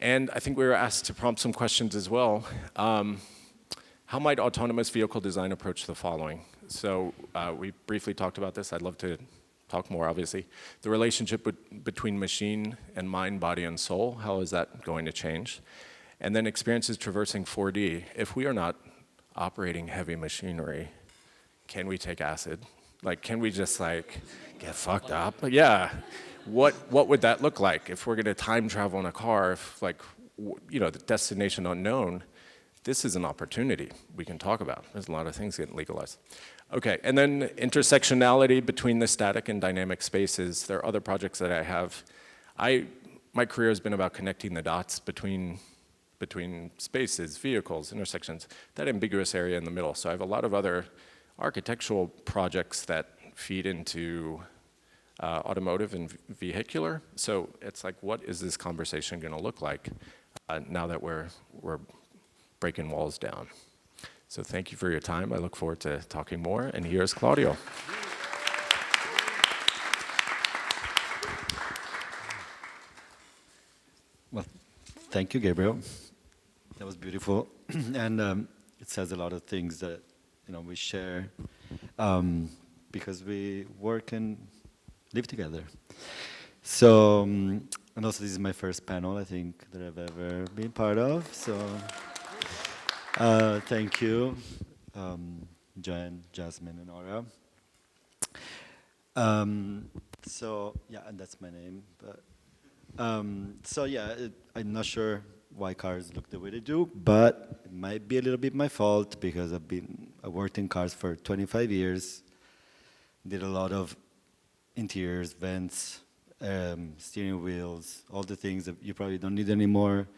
And I think we were asked to prompt some questions as well. How might autonomous vehicle design approach the following? So we briefly talked about this. I'd love to talk more, obviously. The relationship between machine and mind, body, and soul, how is that going to change? And then experiences traversing 4D. If we are not operating heavy machinery, can we take acid? Like, can we just like get fucked up? Yeah. What would that look like if we're gonna time travel in a car, if like, you know, the destination unknown? This is an opportunity we can talk about. There's a lot of things getting legalized. Okay, and then intersectionality between the static and dynamic spaces. There are other projects that I have. My career has been about connecting the dots between spaces, vehicles, intersections, that ambiguous area in the middle. So I have a lot of other architectural projects that feed into automotive and vehicular. So it's like, what is this conversation gonna look like now that we're breaking walls down? So thank you for your time. I look forward to talking more. And here's Claudio. Well, thank you, Gabriel. That was beautiful. And it says a lot of things that, you know, we share because we work and live together. So, and also this is my first panel, I think, that I've ever been part of. So, thank you, Joanne, Jasmin, and Nora. So, yeah, and that's my name. But so, yeah, I'm not sure why cars look the way they do, but it might be a little bit my fault because I worked in cars for 25 years, did a lot of interiors, vents, steering wheels, all the things that you probably don't need anymore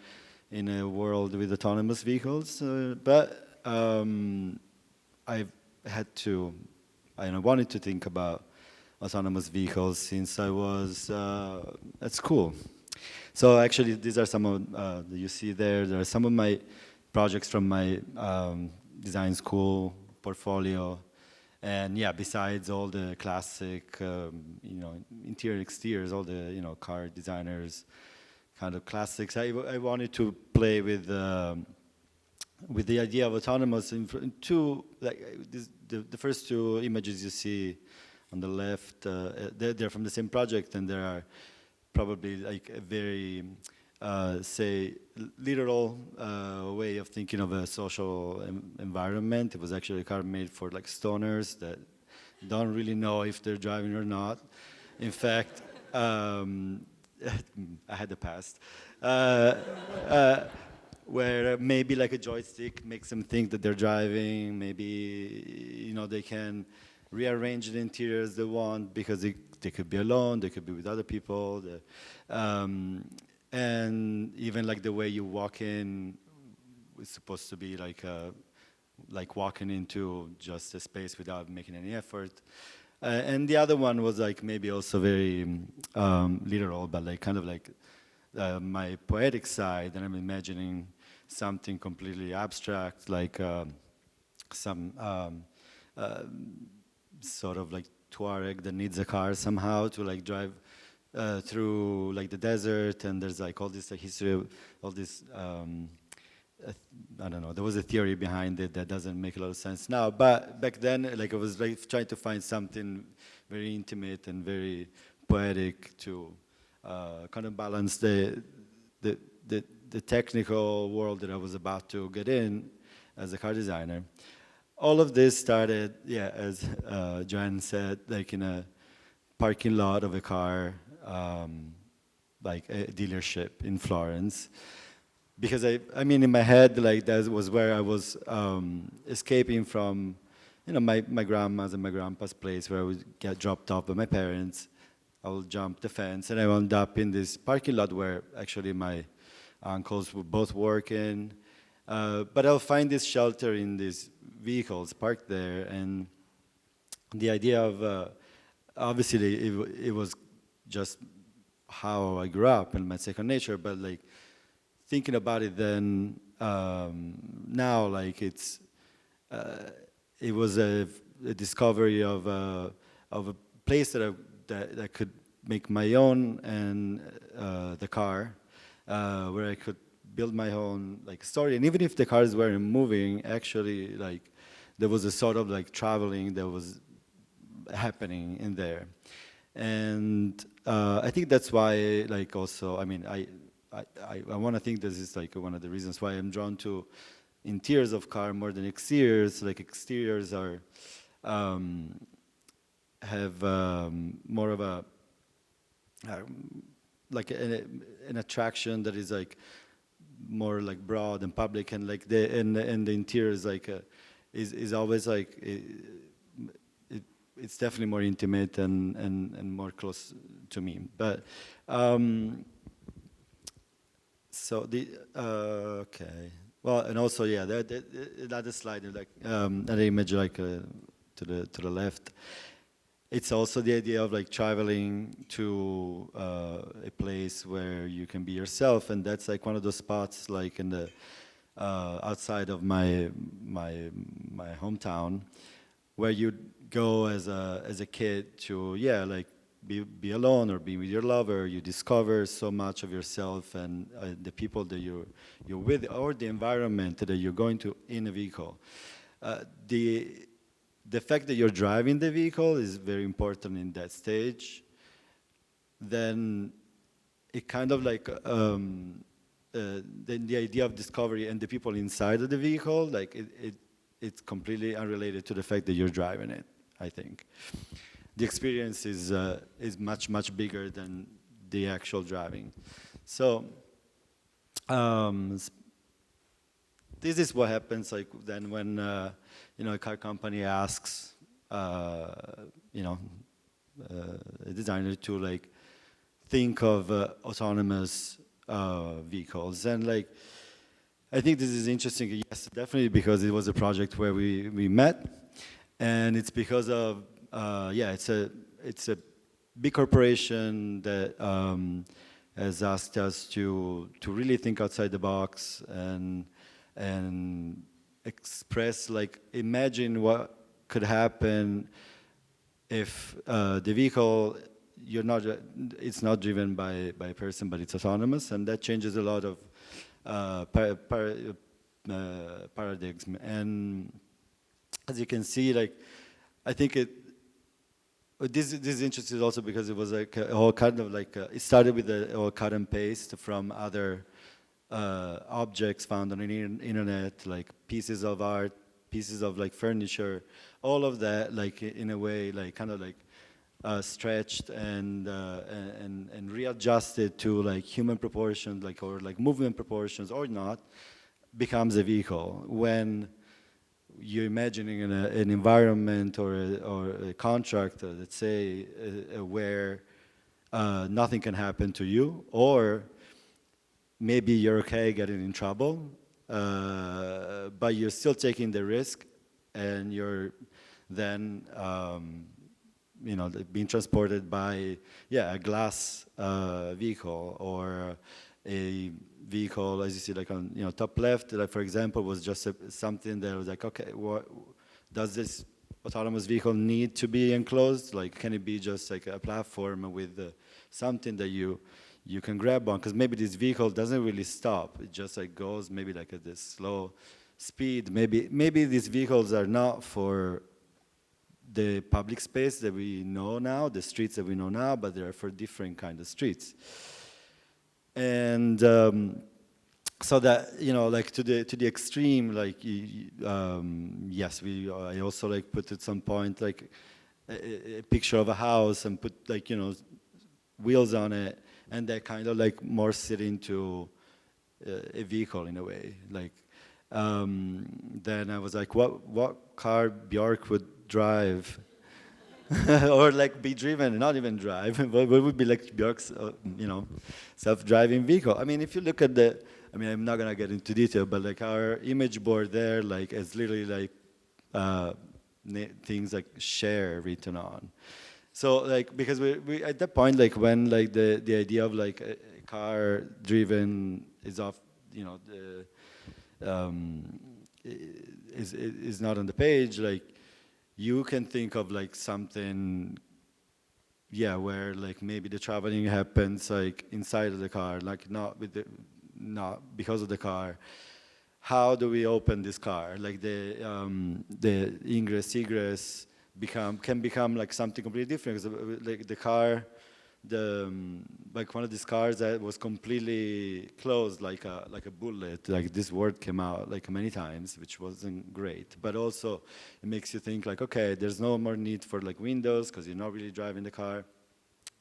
in a world with autonomous vehicles. But I've had to, I wanted to think about autonomous vehicles since I was at school. So actually, these are some of that you see there. There are some of my projects from my design school portfolio. And yeah, besides all the classic, you know, interior, exteriors, all the, you know, car designers, kind of classics. I wanted to play with the idea of autonomous in two, like the first two images you see on the left, they're from the same project, and there are probably like a very, say, literal way of thinking of a social environment. It was actually a car made for like stoners that don't really know if they're driving or not. In fact, I had the past, where maybe like a joystick makes them think that they're driving. Maybe, you know, they can rearrange the interiors they want because they could be alone, they could be with other people. and even like the way you walk in is supposed to be like walking into just a space without making any effort. And the other one was like maybe also very literal, but like kind of like my poetic side, and I'm imagining something completely abstract, like some sort of like Tuareg that needs a car somehow to like drive through like the desert, and there's like all this history of all this. I don't know. There was a theory behind it that doesn't make a lot of sense now, but back then, like I was like trying to find something very intimate and very poetic to kind of balance the technical world that I was about to get in as a car designer. All of this started, yeah, as Joanne said, like in a parking lot of a car, like a dealership in Florence. Because I mean, in my head, like that was where I was escaping from, you know, my grandma's and my grandpa's place where I would get dropped off by my parents. I would jump the fence, and I wound up in this parking lot where actually my uncles were both working. But I'll find this shelter in these vehicles parked there, and the idea of, obviously it was just how I grew up and my second nature, but like thinking about it then, now like it was a discovery of a place that I could make my own, and the car, where I could build my own like story. And even if the cars weren't moving, actually like there was a sort of like traveling that was happening in there. And I think that's why like also, I mean, I want to think this is like one of the reasons why I'm drawn to interiors of car more than exteriors. Like exteriors are have more of a like an attraction that is like more like broad and public, and like the interior is like is always like it's definitely more intimate and more close to me. But so the okay, well, and also yeah, that other slide, like that image, like to the left, it's also the idea of like traveling to a place where you can be yourself, and that's like one of those spots like in the outside of my hometown, where you go as a kid to, yeah, like be alone or be with your lover. You discover so much of yourself and the people that you're with, or the environment that you're going to in a vehicle. The fact that you're driving the vehicle is very important in that stage. Then it kind of like then the idea of discovery and the people inside of the vehicle, like it's completely unrelated to the fact that you're driving it, I think. The experience is much bigger than the actual driving. So this is what happens like then when you know, a car company asks you know, a designer to like think of autonomous vehicles. And like I think this is interesting, yes, definitely, because it was a project where we met, and it's because of yeah, it's a big corporation that has asked us to really think outside the box and express, like, imagine what could happen if the vehicle, it's not driven by a person, but it's autonomous, and that changes a lot of paradigms. And as you can see, like, I think this is interesting also because it was like a whole kind of like it started with a whole cut and paste from other objects found on the internet, like pieces of art, pieces of like furniture, all of that, like in a way, like kind of like stretched and readjusted to like human proportions, like, or like movement proportions or not, becomes a vehicle. When you're imagining an environment or a contract, let's say, where nothing can happen to you, or maybe you're okay getting in trouble, but you're still taking the risk, and you're then being transported by a glass vehicle, or a vehicle, as you see, like on top left, like for example, was just something that was like, okay, what does this autonomous vehicle need to be enclosed? Like, can it be just like a platform with something that you can grab on? Because maybe this vehicle doesn't really stop; it just like goes maybe like at this slow speed. Maybe these vehicles are not for the public space that we know now, the streets that we know now, but they're for different kind of streets. And so that, like to the extreme, like yes, I also like put at some point like a picture of a house and put like wheels on it, and that kind of like morphs it into a vehicle in a way. Like then I was like, what car Bjork would drive, or like be driven, not even drive, but what would be like Bjork's, self-driving vehicle? I mean, if you look at I'm not gonna get into detail, but like our image board there, like it's literally like things like share written on. So like, because we at that point, like when like the idea of like a car driven is off, is not on the page, like you can think of like something, where like maybe the traveling happens like inside of the car, like not because of the car. How do we open this car? Like the ingress egress can become like something completely different. Like the car, like one of these cars that was completely closed, like a bullet. Like this word came out like many times, which wasn't great. But also, it makes you think like, okay, there's no more need for like windows because you're not really driving the car.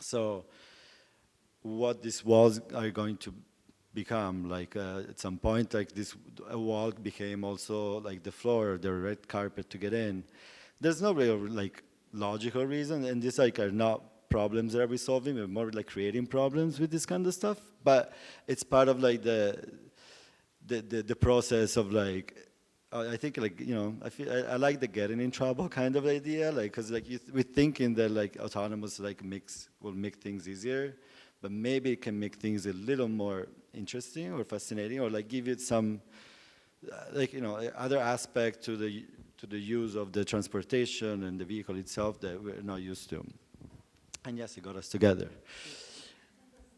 So, what these walls are going to become, like at some point, like a wall became also like the floor, the red carpet to get in. There's no real like logical reason, and these like are not problems that we're solving. We're more like creating problems with this kind of stuff. But it's part of like the process of like. I think like I like the getting in trouble kind of idea, like because like we're thinking that like autonomous like will make things easier, but maybe it can make things a little more interesting or fascinating, or like give it some other aspect to the use of the transportation and the vehicle itself that we're not used to. And yes, it got us together.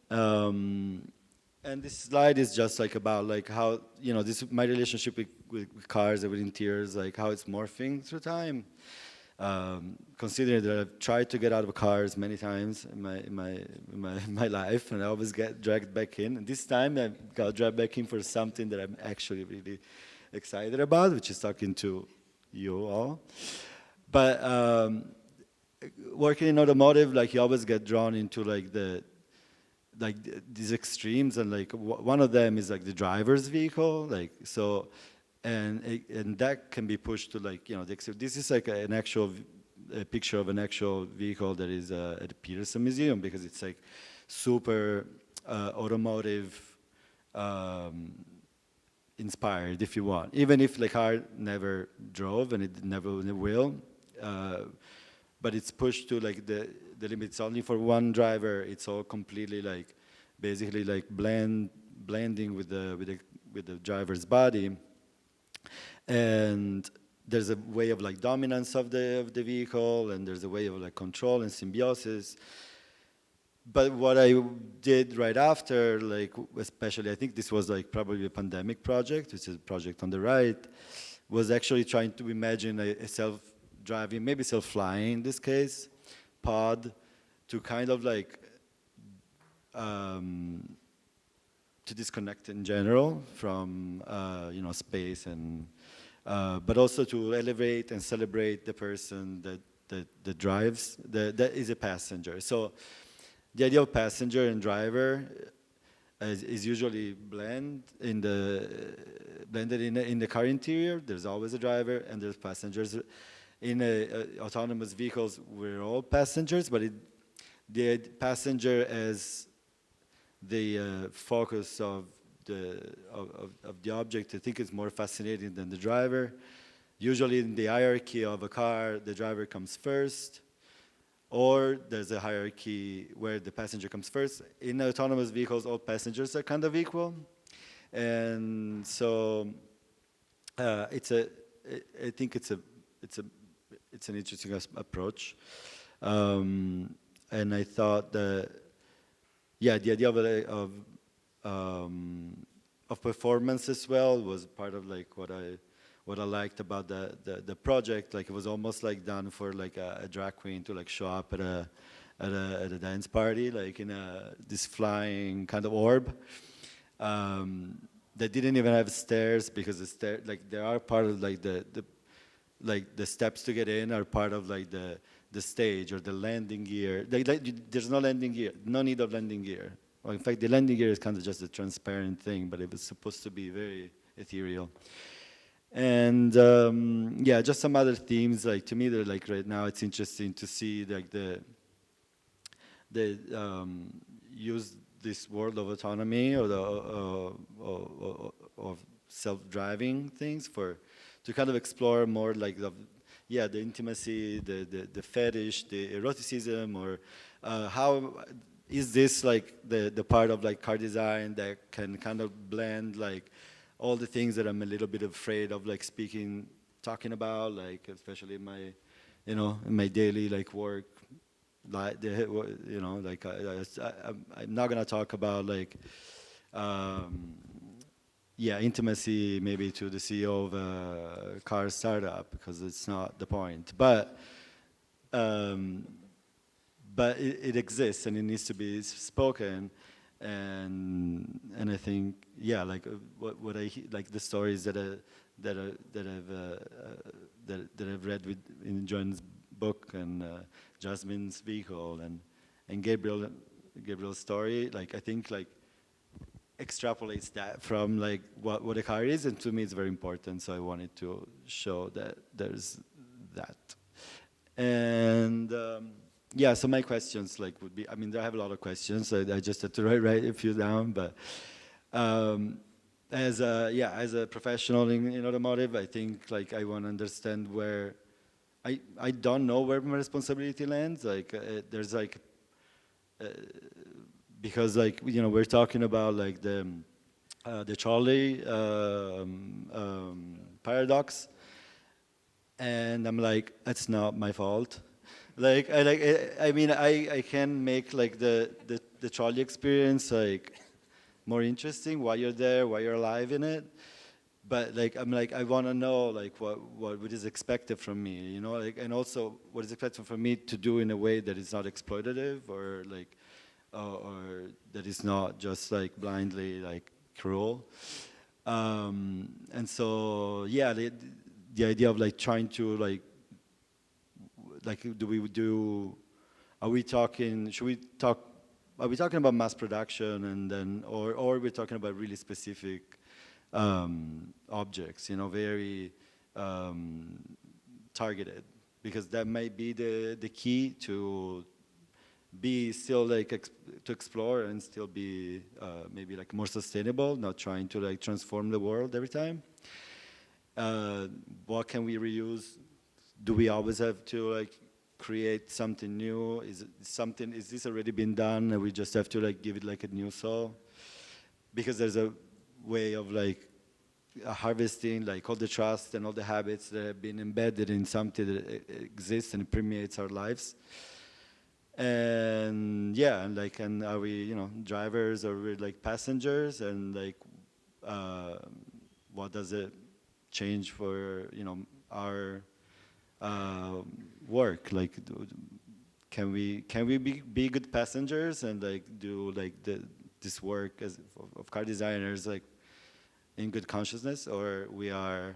And this slide is just like about like how this my relationship with cars and with interiors, like how it's morphing through time. Considering that I've tried to get out of cars many times in my life, and I always get dragged back in. And this time I got dragged back in for something that I'm actually really excited about, which is talking to you all. But working in automotive, like you always get drawn into like these extremes, and like one of them is like the driver's vehicle, like so. And that can be pushed to like this is like a picture of an actual vehicle that is at the Peterson Museum, because it's like super automotive inspired, if you want, even if the car never drove and it never will, but it's pushed to like the limits only for one driver. It's all completely like basically like blending with the driver's body. And there's a way of like dominance of the vehicle, and there's a way of like control and symbiosis. But what I did right after, like especially I think this was like probably a pandemic project, which is a project on the right, was actually trying to imagine a self-driving, maybe self-flying in this case, pod, to kind of like to disconnect in general from space, and but also to elevate and celebrate the person that drives, that is a passenger. So the idea of passenger and driver is usually blended in the car interior. There's always a driver and there's passengers. In autonomous vehicles, we're all passengers, but the passenger as the focus of the object, I think, is more fascinating than the driver. Usually, in the hierarchy of a car, the driver comes first, or there's a hierarchy where the passenger comes first. In autonomous vehicles, all passengers are kind of equal, and so I think it's an interesting approach, and I thought that, yeah, the idea of performance as well was part of like what I liked about the project. Like, it was almost like done for like a drag queen to like show up at a dance party, like in this flying kind of orb. They didn't even have stairs, because they are part of like the steps to get in are part of like the stage or the landing gear. There's no landing gear, no need of landing gear. Well, in fact, the landing gear is kind of just a transparent thing, but it was supposed to be very ethereal. And yeah, just some other themes. Like, to me, they're like, right now it's interesting to see like the use this world of autonomy or of self-driving things to kind of explore more like the intimacy, the fetish, the eroticism, or how is this like the part of like car design that can kind of blend like all the things that I'm a little bit afraid of like talking about, like especially in my daily like work, like like I'm not gonna talk about like intimacy maybe to the CEO of a car startup, because it's not the point, but it exists and it needs to be spoken. And I think, yeah, like what I like the stories that I've read in Joanne's book, and Jasmin's vehicle, and Gabriel's story, like I think like extrapolates that from like what a car is, and to me it's very important. So I wanted to show that there's that. And yeah, so my questions like would be, I mean, I have a lot of questions. I just had to write a few down, but as a professional in automotive, I think like I want to understand where I don't know where my responsibility lands. Like there's like because like we're talking about like the Charlie paradox, and I'm like, that's not my fault. Like I mean I can make like the Charlie experience like more interesting, why you're there, why you're alive in it. But like I'm like, I want to know like what is expected from me, like, and also what is expected from me to do in a way that is not exploitative, or like or that is not just like blindly like cruel. And so yeah, the idea of like trying to like are we talking about mass production, and then or we're talking about really specific objects, very targeted, because that might be the key to be still like to explore and still be maybe like more sustainable, not trying to like transform the world every time. What can we reuse? Do we always have to like create something new? Is this already been done and we just have to like give it like a new soul? Because there's a way of like harvesting like all the trust and all the habits that have been embedded in something that exists and permeates our lives. And yeah, and are we drivers, or we're like passengers, and like what does it change for our work? Like can we be good passengers and like do like this work of car designers like in good consciousness, or we are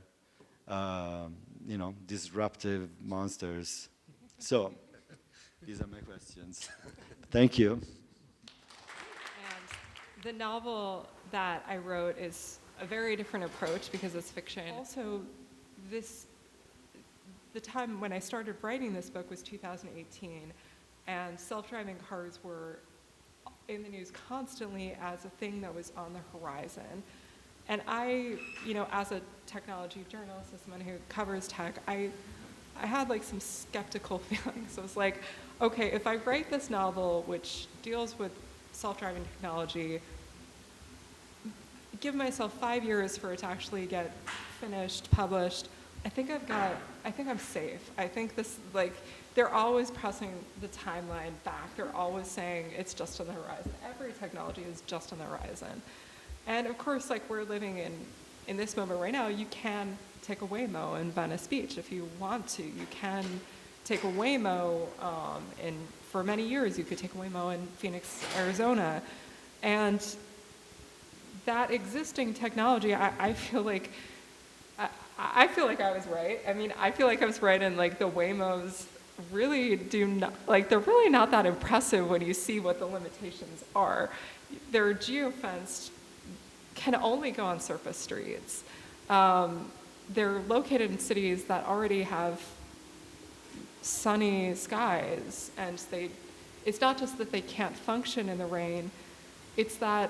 disruptive monsters? So these are my questions. Thank you. And the novel that I wrote is a very different approach because it's fiction. Also, the time when I started writing this book was 2018, and self-driving cars were in the news constantly as a thing that was on the horizon. And I, as a technology journalist, as someone who covers tech, I had like some skeptical feelings. I was like, okay, if I write this novel which deals with self-driving technology, give myself 5 years for it to actually get finished, published, I think I'm safe. I think this, like, they're always pressing the timeline back. They're always saying it's just on the horizon. Every technology is just on the horizon. And of course, like, we're living in this moment right now. You can take a Waymo in Venice Beach if you want to. You can take a Waymo, and for many years you could take a Waymo in Phoenix, Arizona. And that existing technology, I feel like I was right. I mean, I feel like I was right, and like the Waymos really do not, like, they're really not that impressive when you see what the limitations are. They're geofenced, can only go on surface streets. They're located in cities that already have sunny skies, and it's not just that they can't function in the rain, it's that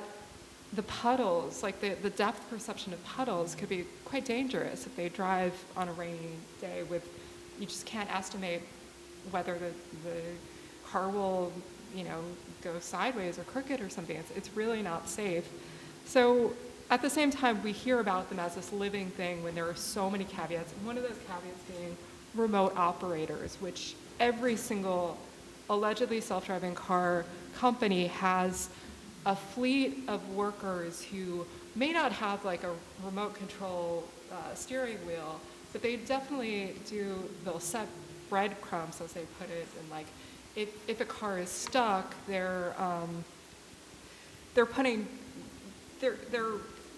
the puddles, like the depth perception of puddles could be quite dangerous if they drive on a rainy day you just can't estimate whether the car will, go sideways or crooked or something. It's really not safe. So at the same time, we hear about them as this living thing when there are so many caveats, and one of those caveats being remote operators, which every single allegedly self-driving car company has a fleet of workers who may not have like a remote control steering wheel, but they definitely they'll set breadcrumbs, as they put it, and like if a car is stuck, they're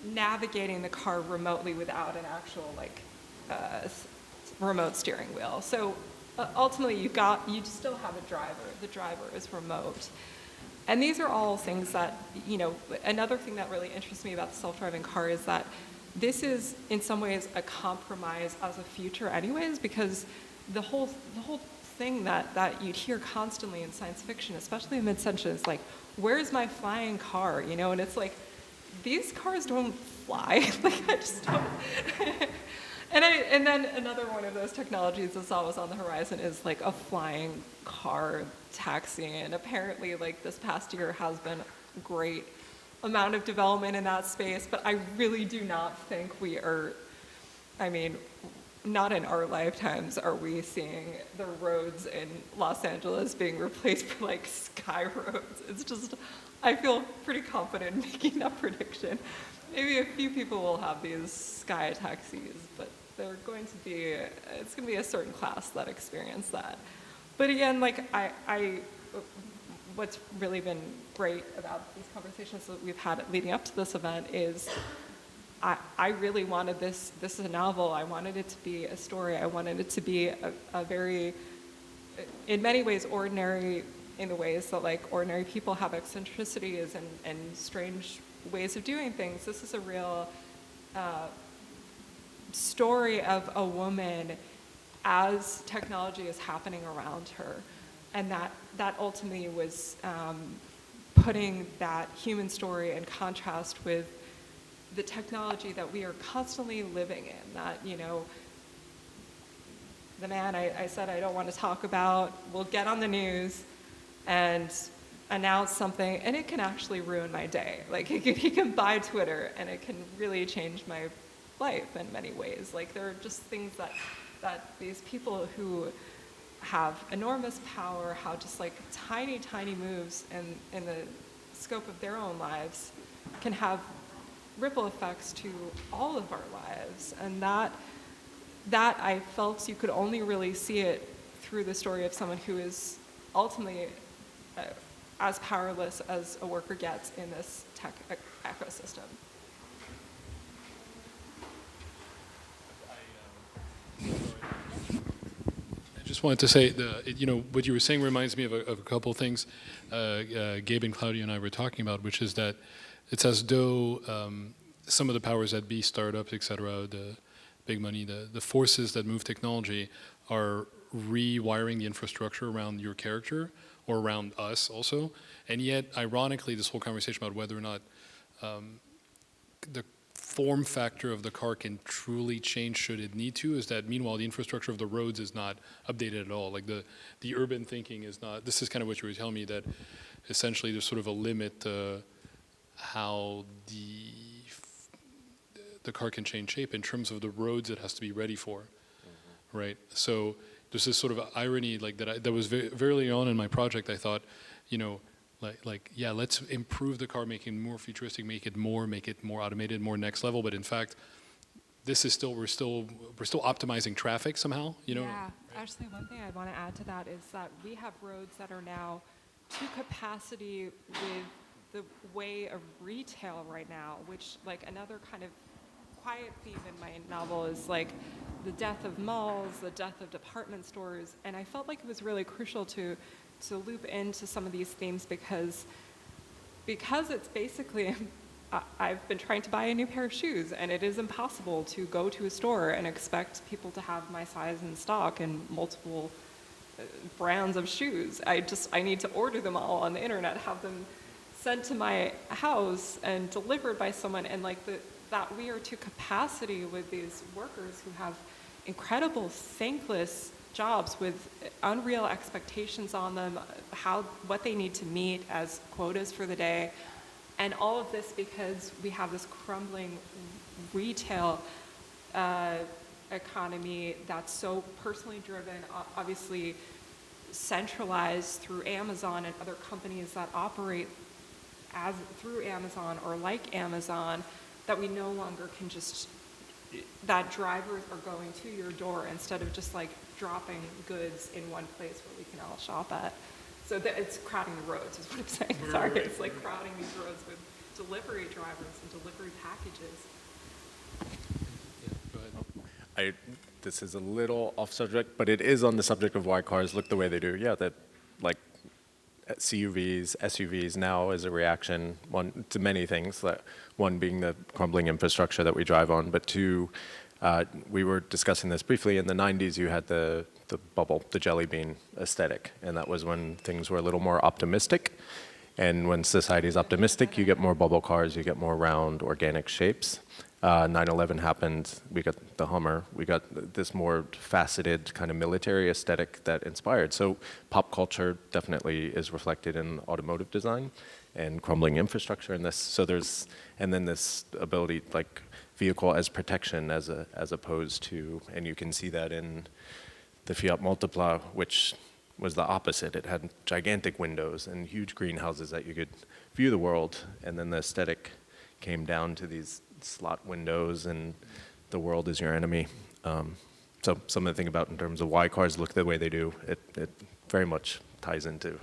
navigating the car remotely without an actual remote steering wheel. So ultimately you still have a driver. The driver is remote. And these are all things that, another thing that really interests me about the self-driving car is that this is in some ways a compromise as a future anyways, because the whole thing that you'd hear constantly in science fiction, especially in mid-century, is like, where's my flying car? And it's like, these cars don't fly. Like, I just don't. And then another one of those technologies that's always on the horizon is like a flying car taxi. And apparently, like, this past year has been a great amount of development in that space, but I really do not think we are, not in our lifetimes are we seeing the roads in Los Angeles being replaced by like sky roads. It's just, I feel pretty confident in making that prediction. Maybe a few people will have these sky taxis, but it's going to be a certain class that experience that. But again, like what's really been great about these conversations that we've had leading up to this event is I really wanted this is a novel. I wanted it to be a story. I wanted it to be a very, in many ways, ordinary in the ways that like ordinary people have eccentricities and strange ways of doing things. This is a real story of a woman as technology is happening around her. And that ultimately was putting that human story in contrast with the technology that we are constantly living in, that, the man I said I don't want to talk about will get on the news and announce something, and it can actually ruin my day. Like, he can buy Twitter, and it can really change my life in many ways. Like, there are just things that these people who have enormous power, how just like tiny, tiny moves in the scope of their own lives can have ripple effects to all of our lives. And that I felt you could only really see it through the story of someone who is ultimately as powerless as a worker gets in this tech ecosystem. I just wanted to say, what you were saying reminds me of a couple of things Gabe and Claudio and I were talking about, which is that it's as though some of the powers that be, startups, et cetera, the big money, the forces that move technology are rewiring the infrastructure around your character, or around us also. And yet, ironically, this whole conversation about whether or not the form factor of the car can truly change should it need to is that meanwhile the infrastructure of the roads is not updated at all. Like the urban thinking is not, this is kind of what you were telling me, that essentially there's sort of a limit to how the car can change shape in terms of the roads it has to be ready for, right? So there's this sort of irony like that was very early on in my project. I thought, you know, yeah, let's improve the car, make it more futuristic, make it more automated, more next level. But in fact, this is still we're still optimizing traffic somehow. You know. Yeah, actually, one thing I want to add to that is that we have roads that are now to capacity with the way of retail right now, which like another kind of quiet theme in my novel is like the death of malls, the death of department stores, and I felt like it was really crucial to loop into some of these themes because it's basically, I've been trying to buy a new pair of shoes and it is impossible to go to a store and expect people to have my size in stock and multiple brands of shoes. I need to order them all on the internet, have them sent to my house and delivered by someone, and like that we are to capacity with these workers who have incredible, thankless jobs with unreal expectations on them, what they need to meet as quotas for the day, and all of this because we have this crumbling retail economy that's so personally driven, obviously centralized through Amazon and other companies that operate through Amazon or like Amazon, that we no longer can just, that drivers are going to your door instead of just like dropping goods in one place where we can all shop at. So it's crowding the roads is what I'm saying. Sorry, it's like crowding these roads with delivery drivers and delivery packages. Yeah, go ahead. This is a little off subject, but it is on the subject of why cars look the way they do. Yeah, that like CUVs, SUVs now is a reaction to many things. One being the crumbling infrastructure that we drive on, but two, we were discussing this briefly. In the 90s, you had the bubble, the jelly bean aesthetic, and that was when things were a little more optimistic. And when society is optimistic, you get more bubble cars, you get more round, organic shapes. 9/11 happened, we got the Hummer, we got this more faceted kind of military aesthetic that inspired. So pop culture definitely is reflected in automotive design and crumbling infrastructure and this. So and then this ability, like vehicle as protection as opposed to, and you can see that in the Fiat Multipla, which was the opposite. It had gigantic windows and huge greenhouses that you could view the world, and then the aesthetic came down to these slot windows and the world is your enemy. So something to think about in terms of why cars look the way they do. It very much ties into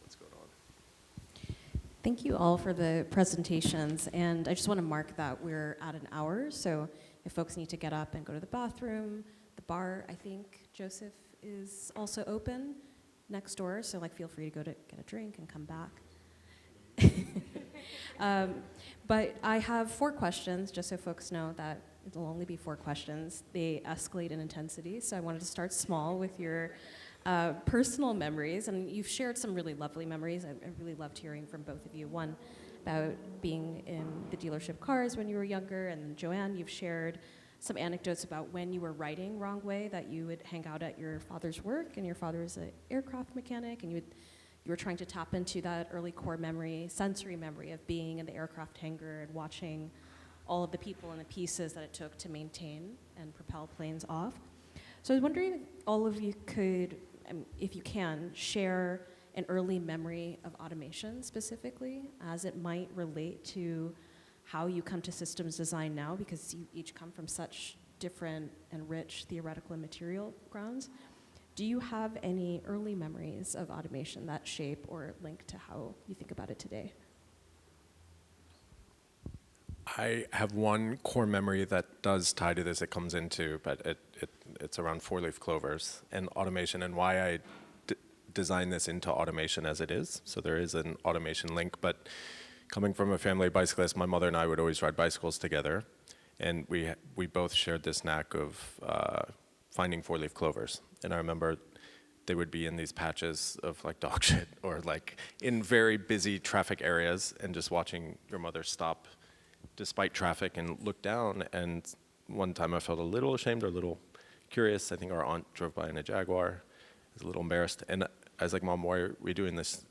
what's going on. Thank you all for the presentations, and I just want to mark that we're at an hour, so if folks need to get up and go to the bathroom, the bar, I think, Joseph, is also open next door, so like feel free to go to get a drink and come back. But I have 4 questions, just so folks know that it'll only be 4 questions. They escalate in intensity, so I wanted to start small with your personal memories, and you've shared some really lovely memories. I really loved hearing from both of you. One about being in the dealership cars when you were younger, and Joanne, you've shared some anecdotes about when you were writing wrong way, that you would hang out at your father's work, and your father was an aircraft mechanic, and you were trying to tap into that early core memory, sensory memory of being in the aircraft hangar and watching all of the people and the pieces that it took to maintain and propel planes off. So I was wondering if all of you could, if you can, share an early memory of automation specifically, as it might relate to how you come to systems design now, because you each come from such different and rich theoretical and material grounds. Do you have any early memories of automation that shape or link to how you think about it today? I have one core memory that does tie to this. It comes into, but it's around 4-leaf clovers and automation, and why I designed this into automation as it is. So there is an automation link, but coming from a family of bicyclists, my mother and I would always ride bicycles together, and we both shared this knack of finding 4-leaf clovers. And I remember they would be in these patches of like dog shit or like in very busy traffic areas, and just watching your mother stop despite traffic and look down. And one time I felt a little ashamed or a little curious. I think our aunt drove by in a Jaguar. I was a little embarrassed. And I was like, Mom, why are we doing this?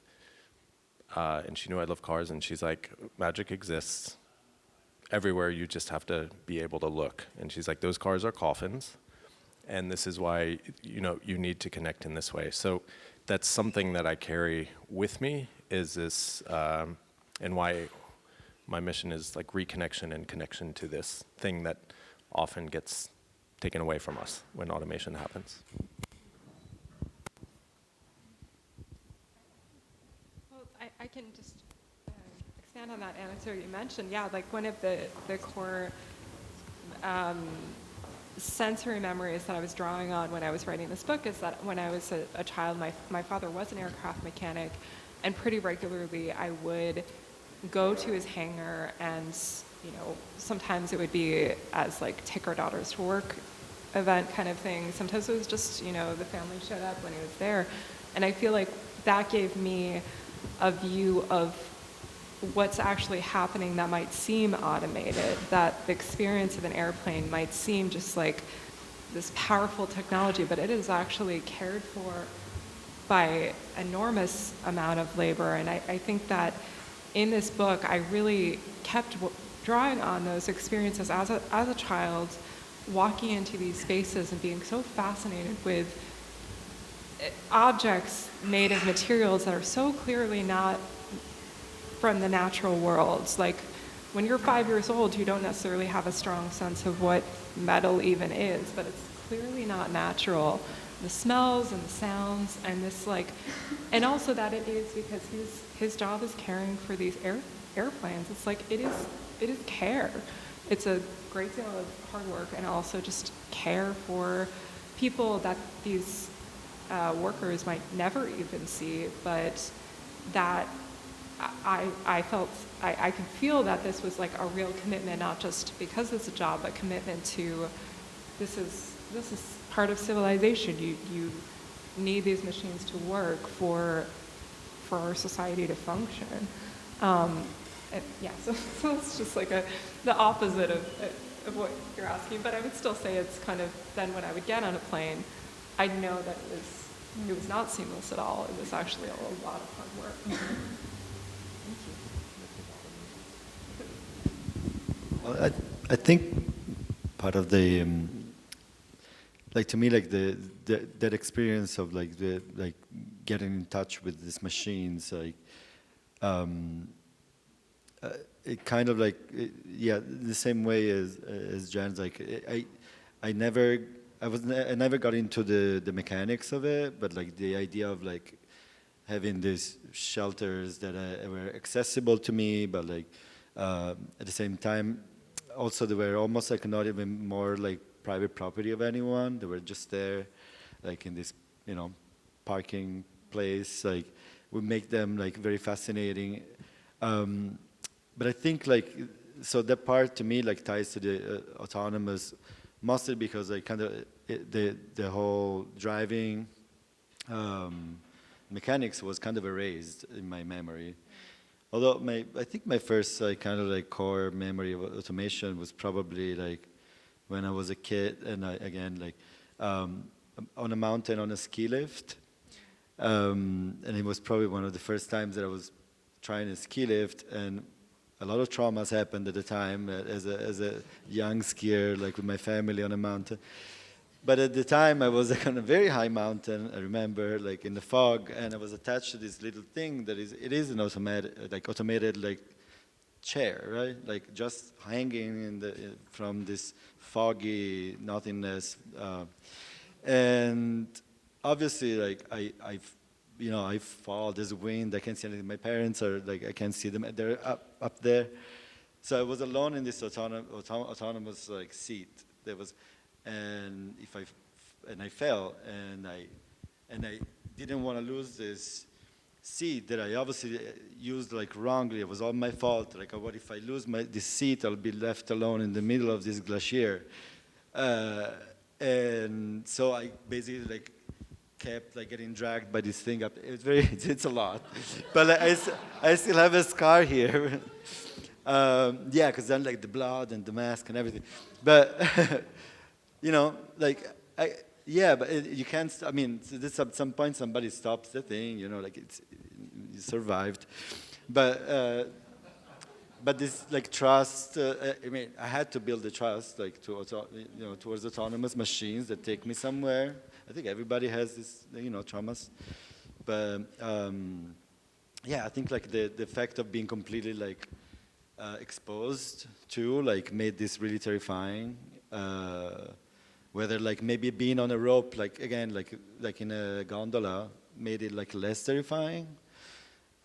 And she knew I love cars, and she's like, magic exists everywhere, you just have to be able to look. And she's like, those cars are coffins, and this is why, you know, you need to connect in this way. So that's something that I carry with me, is this, and why my mission is like reconnection and connection to this thing that often gets taken away from us when automation happens. Well, I can just expand on that anecdote you mentioned. Yeah, like one of the core sensory memories that I was drawing on when I was writing this book is that when I was a child, my father was an aircraft mechanic, and pretty regularly I would go to his hangar, and you know, sometimes it would be as like take our daughters to work event kind of thing. Sometimes it was just, you know, the family showed up when he was there. And I feel like that gave me a view of what's actually happening that might seem automated, that the experience of an airplane might seem just like this powerful technology, but it is actually cared for by enormous amount of labor. And I think that in this book, I really kept drawing on those experiences as a child, walking into these spaces and being so fascinated with objects made of materials that are so clearly not from the natural world. Like when you're 5 years old, you don't necessarily have a strong sense of what metal even is, but it's clearly not natural. The smells and the sounds and this like, and also that it is because his job is caring for these airplanes. It's like it is care. It's a great deal of hard work and also just care for people that these workers might never even see, but that I felt I could feel that this was like a real commitment, not just because it's a job, but commitment to this is part of civilization. You need these machines to work for our society to function. Yeah, so it's just like the opposite of what you're asking, but I would still say it's kind of, then when I would get on a plane, I'd know that it was not seamless at all. It was actually a lot of hard work. Thank you. Well, I think part of the like to me, like that experience of like getting in touch with these machines, like it kind of like the same way as Jan's. Like I never got into the mechanics of it, but like the idea of like having these shelters that were accessible to me, but like at the same time, also they were almost like not even more like private property of anyone. They were just there, like in this, you know, parking place. Like would make them like very fascinating. But I think like, so that part to me like ties to the autonomous, mostly because like kind of the whole driving mechanics was kind of erased in my memory. Although I think my first kind of like core memory of automation was probably like when I was a kid, and again like on a mountain on a ski lift, and it was probably one of the first times that I was trying a ski lift, and a lot of traumas happened at the time as a young skier, like with my family on a mountain. But at the time, I was like on a very high mountain. I remember, like in the fog, and I was attached to this little thing that it is an automated like chair, right? Like just hanging from this foggy nothingness, and obviously, like I fall. There's wind. I can't see anything. My parents are like I can't see them. They're up there. So I was alone in this autonomous like seat. There was. And I fell, and I didn't want to lose this seat that I obviously used like wrongly. It was all my fault. Like, what if I lose this seat? I'll be left alone in the middle of this glacier. And so I basically like kept like getting dragged by this thing up. It's a lot, but like, I still have a scar here. Yeah, because then like the blood and the mask and everything, but you know, like yeah, but you can't. I mean, so this, at some point somebody stops the thing. You know, like you survived, but this like trust. I mean, I had to build the trust like towards autonomous machines that take me somewhere. I think everybody has this, traumas, but yeah, I think like the fact of being completely like exposed to like made this really terrifying. Whether like maybe being on a rope, like again, like in a gondola, made it like less terrifying.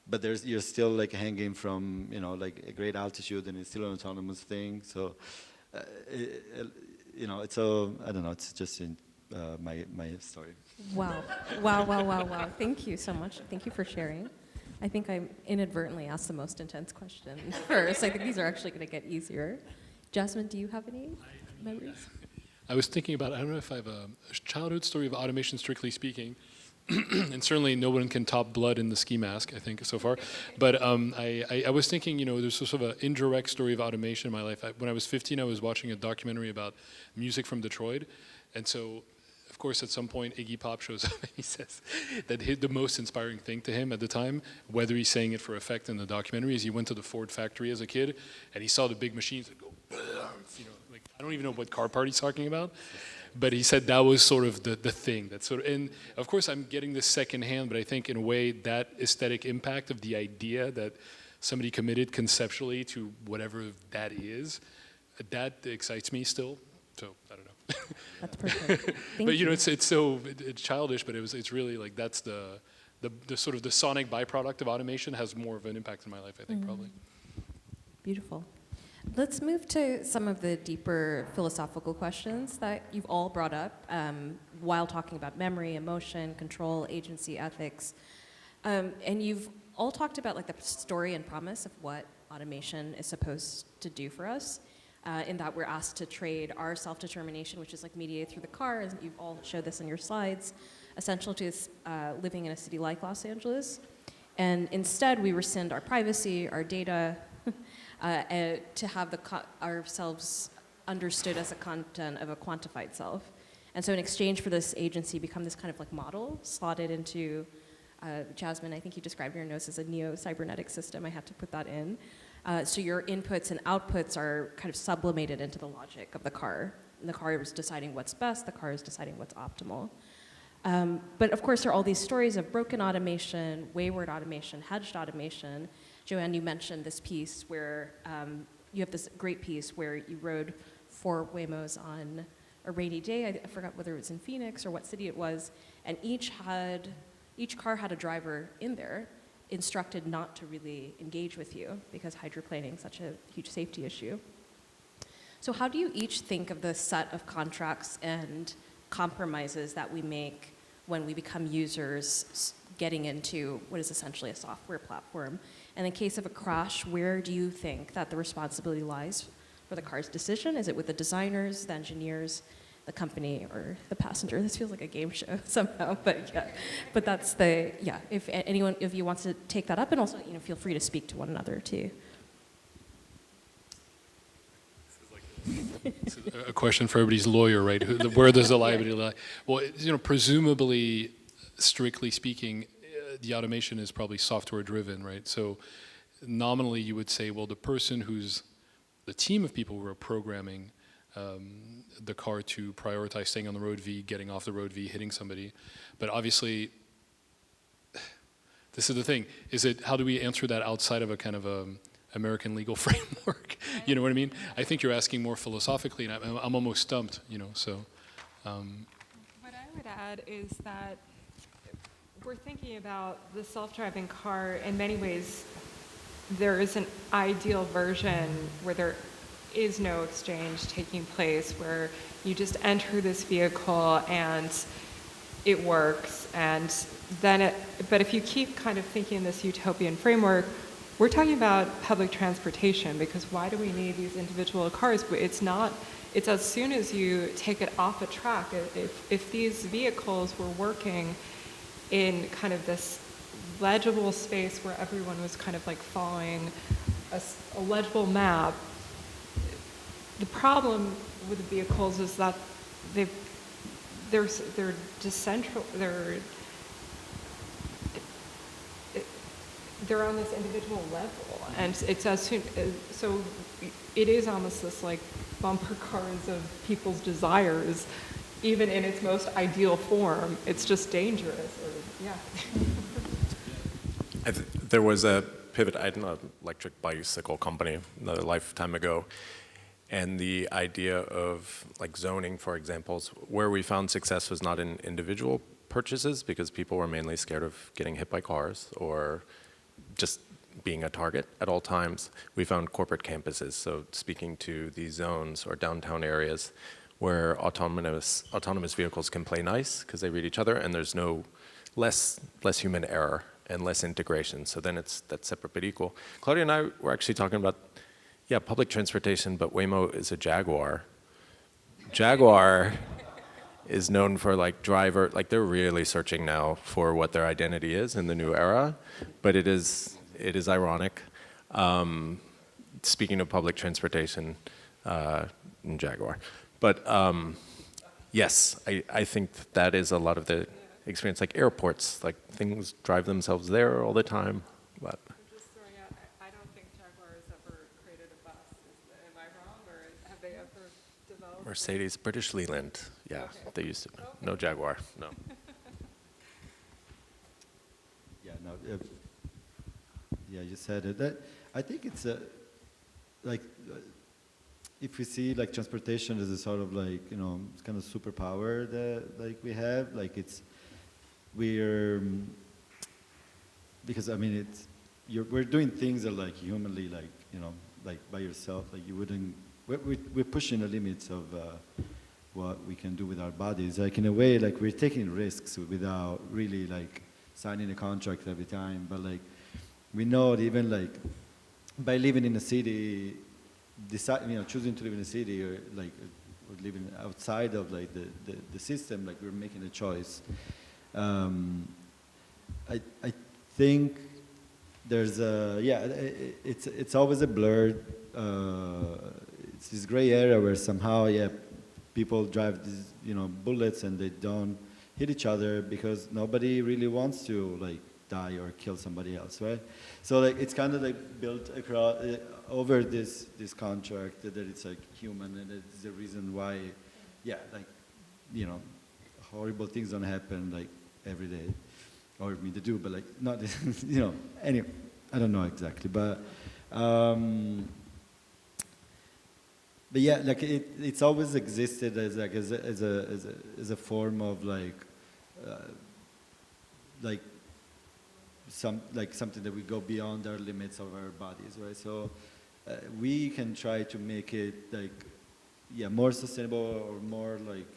But you're still like hanging from like a great altitude, and it's still an autonomous thing. So it's I don't know. It's just in my story. Wow. Wow. Thank you so much. Thank you for sharing. I think I inadvertently asked the most intense question first. I think these are actually going to get easier. Jasmin, do you have any memories? I was thinking about, I don't know if I have a childhood story of automation, strictly speaking. And certainly no one can top blood in the ski mask, I think, so far. But I was thinking, there's sort of an indirect story of automation in my life. When I was 15, I was watching a documentary about music from Detroit. And so, of course, at some point, Iggy Pop shows up and he says that the most inspiring thing to him at the time, whether he's saying it for effect in the documentary, is he went to the Ford factory as a kid and he saw the big machines that go, like, I don't even know what car part he's talking about. But he said that was sort of the thing. That sort of, and of course I'm getting this secondhand, but I think in a way that aesthetic impact of the idea that somebody committed conceptually to whatever that is, that excites me still. So I don't know. That's perfect. Thank But you. it's so childish, but it's really like that's the sort of the sonic byproduct of automation has more of an impact in my life, I think, probably. Beautiful. Let's move to some of the deeper philosophical questions that you've all brought up while talking about memory, emotion, control, agency, ethics. And you've all talked about like the story and promise of what automation is supposed to do for us, in that we're asked to trade our self-determination, which is like mediated through the car, and you've all showed this in your slides, essential to living in a city like Los Angeles. And instead, we rescind our privacy, our data, to have ourselves understood as a content of a quantified self. And so in exchange for this agency, become this kind of like model slotted into, Jasmin, I think you described your nose as a neo-cybernetic system. I had to put that in. So your inputs and outputs are kind of sublimated into the logic of the car. And the car is deciding what's best, the car is deciding what's optimal. But of course, there are all these stories of broken automation, wayward automation, hedged automation. Joanne, you mentioned this piece where you have this great piece where you rode 4 Waymos on a rainy day. I forgot whether it was in Phoenix or what city it was, and each car had a driver in there instructed not to really engage with you because hydroplaning is such a huge safety issue. So how do you each think of the set of contracts and compromises that we make when we become users getting into what is essentially a software platform? And in case of a crash, where do you think that the responsibility lies for the car's decision? Is it with the designers, the engineers, the company, or the passenger? This feels like a game show somehow, but yeah. But that's if anyone of you wants to take that up, and also feel free to speak to one another too. This is a question for everybody's lawyer, right? Where does the liability lie? Well, presumably, strictly speaking, the automation is probably software driven, right? So nominally you would say, well, the team of people who are programming the car to prioritize staying on the road v getting off the road v hitting somebody. But obviously, this is the thing, how do we answer that outside of a kind of American legal framework? You know what I mean? I think you're asking more philosophically, and I'm almost stumped, so. What I would add is that we're thinking about the self-driving car. In many ways, there is an ideal version where there is no exchange taking place, where you just enter this vehicle and it works. And then but if you keep kind of thinking in this utopian framework, we're talking about public transportation, because why do we need these individual cars? It's not it's as soon as you take it off a track, if these vehicles were working in kind of this legible space where everyone was kind of like following a legible map, the problem with the vehicles is that they're on this individual level, and it's as soon so it is almost this like bumper cars of people's desires, even in its most ideal form. It's just dangerous. There was a pivot. I had an electric bicycle company another lifetime ago, and the idea of like zoning, for example, where we found success was not in individual purchases, because people were mainly scared of getting hit by cars or just being a target at all times. We found corporate campuses, so speaking to these zones or downtown areas where autonomous vehicles can play nice because they read each other, and there's no less human error and less integration. So then it's that separate but equal. Claudio and I were actually talking about, yeah, public transportation, but Waymo is a Jaguar. Jaguar is known for like driver, like they're really searching now for what their identity is in the new era, but it is ironic. Speaking of public transportation, in Jaguar. But yes, I think that is a lot of the experience, like airports, like things drive themselves there all the time. But I'm just throwing out, I don't think Jaguar has ever created a bus. Am I wrong, or have they ever developed? Mercedes, British Leland, yeah, Okay. they used to. Okay. No Jaguar, no. Yeah, no. Yeah, you said it. I think it's like if we see like transportation as a sort of like kind of superpower that like we have, like we're because I mean we're doing things that like humanly like like by yourself like you wouldn't. We're pushing the limits of what we can do with our bodies. Like in a way, like we're taking risks without really like signing a contract every time. But like we know that even like by living in a city, choosing to live in a city or like or living outside of like the system, like we're making a choice. I think there's it's always a blurred. It's this gray area where somehow, people drive these, bullets and they don't hit each other because nobody really wants to like die or kill somebody else, right? So like it's kind of like built across over this contract that it's like human, and it's the reason why, horrible things don't happen like every day, or I mean they do, but like not, anyway, I don't know exactly, but. But yeah, like it's always existed as like as a form of like something that we go beyond our limits of our bodies, right? So we can try to make it like more sustainable or more like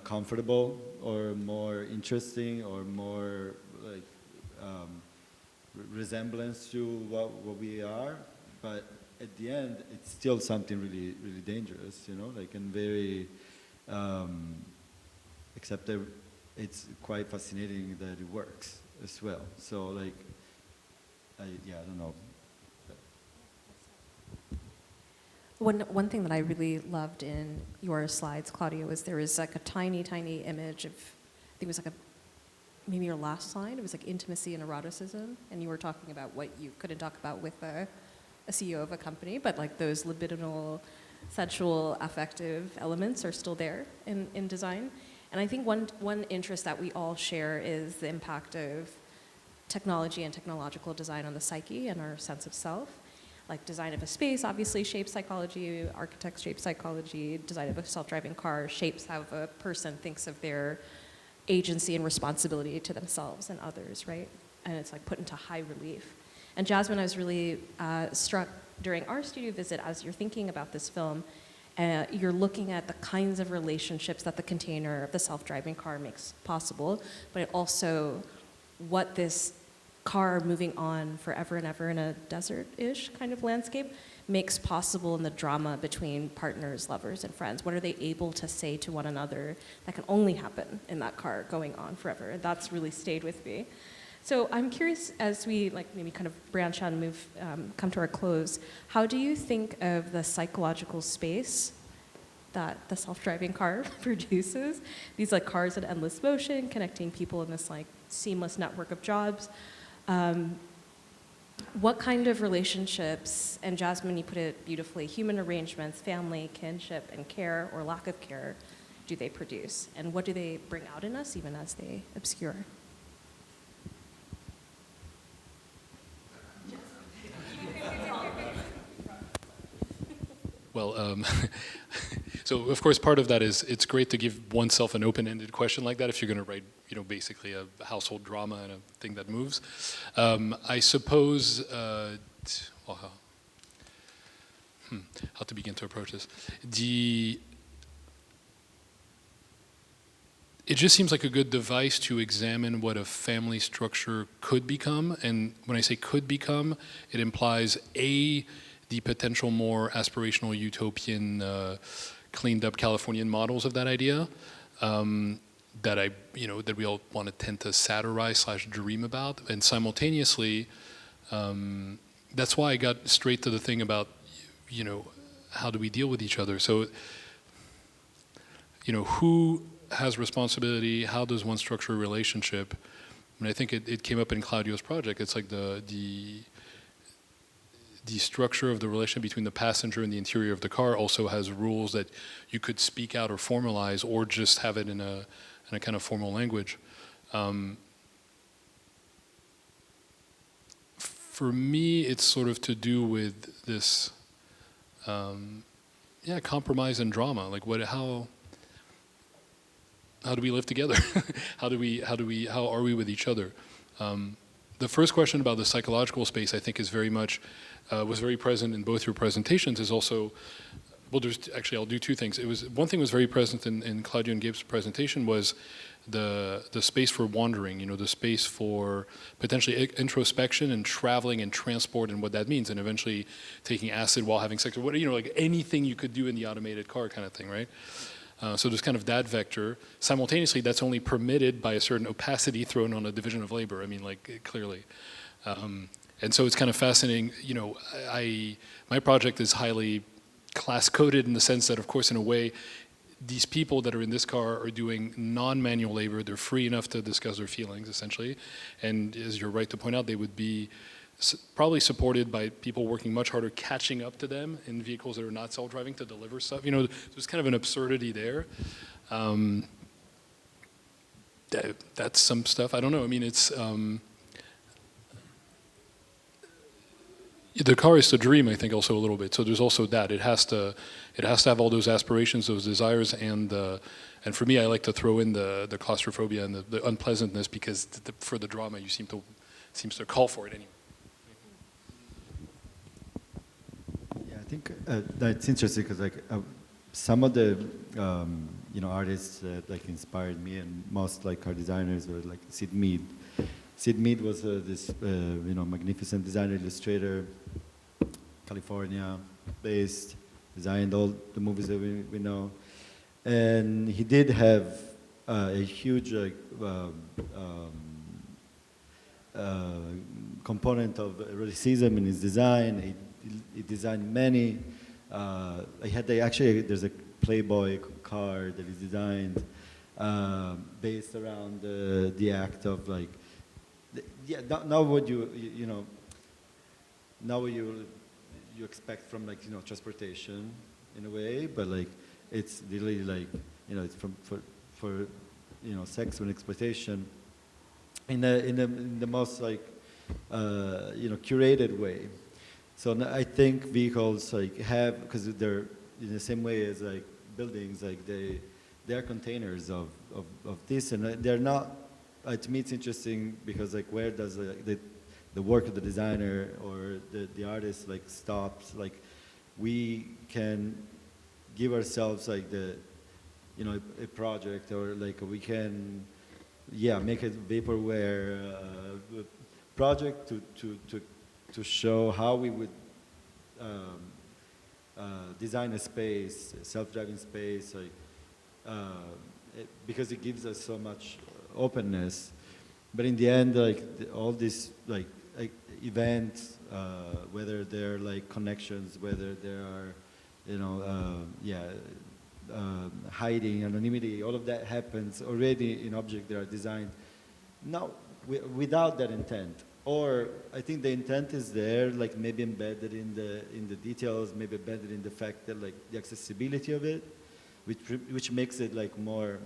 comfortable or more interesting or more like resemblance to what we are, but at the end, it's still something really, really dangerous, like and very, except that it's quite fascinating that it works as well. So like, I don't know. One thing that I really loved in your slides, Claudio, was there was like a tiny, tiny image of, I think it was like maybe your last slide, it was like intimacy and eroticism, and you were talking about what you couldn't talk about with a CEO of a company, but like those libidinal, sensual, affective elements are still there in design. And I think one interest that we all share is the impact of technology and technological design on the psyche and our sense of self. Like design of a space obviously shapes psychology, architects shape psychology, design of a self-driving car shapes how a person thinks of their agency and responsibility to themselves and others, right? And it's like put into high relief. And Jasmin, I was really struck during our studio visit as you're thinking about this film, you're looking at the kinds of relationships that the container of the self-driving car makes possible, but also what this car moving on forever and ever in a desert-ish kind of landscape makes possible in the drama between partners, lovers, and friends? What are they able to say to one another that can only happen in that car going on forever? And that's really stayed with me. So I'm curious, as we maybe kind of branch out and move, come to our close, how do you think of the psychological space that the self-driving car produces? These cars in endless motion, connecting people in this seamless network of jobs. What kind of relationships, and Jasmin, you put it beautifully, human arrangements, family, kinship, and care or lack of care, do they produce? And what do they bring out in us even as they obscure? Well, so of course part of that is it's great to give oneself an open-ended question like that if you're going to write, basically a household drama and a thing that moves. I suppose, how to begin to approach this? It just seems like a good device to examine what a family structure could become, and when I say could become, it implies the potential more aspirational utopian cleaned up Californian models of that idea that that we all want to tend to satirize / dream about, and simultaneously that's why I got straight to the thing about how do we deal with each other. So who has responsibility, how does one structure a relationship? I mean, I think it came up in Claudio's project. It's like the structure of the relationship between the passenger and the interior of the car also has rules that you could speak out or formalize, or just have it in a kind of formal language. For me, it's sort of to do with this, compromise and drama. Like how do we live together? How are we with each other? The first question about the psychological space, I think, is very much was very present in both your presentations. Is also, I'll do two things. One thing was very present in Claudio and Gabe's presentation was the space for wandering. The space for potentially introspection and traveling and transport and what that means, and eventually taking acid while having sex, or what like anything you could do in the automated car kind of thing, right? So there's kind of that vector. Simultaneously, that's only permitted by a certain opacity thrown on a division of labor. I mean, clearly. And so it's kind of fascinating. My project is highly class-coded in the sense that, of course, in a way, these people that are in this car are doing non-manual labor. They're free enough to discuss their feelings, essentially. And as you're right to point out, they would be probably supported by people working much harder, catching up to them in vehicles that are not self-driving to deliver stuff. There's kind of an absurdity there. That's some stuff. I don't know. I mean, it's the car is to dream, I think, also a little bit. So there's also that. It has to have all those aspirations, those desires, and for me, I like to throw in the claustrophobia and the unpleasantness, because for the drama, you seems to call for it anyway. Yeah, I think that's interesting because some of the artists that inspired me, and most car designers, were Sid Mead. Sid Mead was this magnificent designer, illustrator, California-based, designed all the movies that we know, and he did have a huge component of eroticism in his design. He designed many. There's a Playboy car that he designed based around the act of now what now what you expect from transportation in a way, but it's really it's for sex and exploitation in the most curated way. So I think vehicles have, because they're in the same way as buildings, they are containers of this, and they're not. To me, it's interesting because where does the work of the designer or the artist stops? We can give ourselves a project, or we can make it vaporware, project to show how we would design a space, a self-driving space, like, because it gives us so much openness. But in the end, like all these like events, whether they're like connections, whether there are, you know, hiding, anonymity, all of that happens already in objects that are designed now without that intent. Or I think the intent is there, like maybe embedded in the details, maybe embedded in the fact that like the accessibility of it, which makes it like more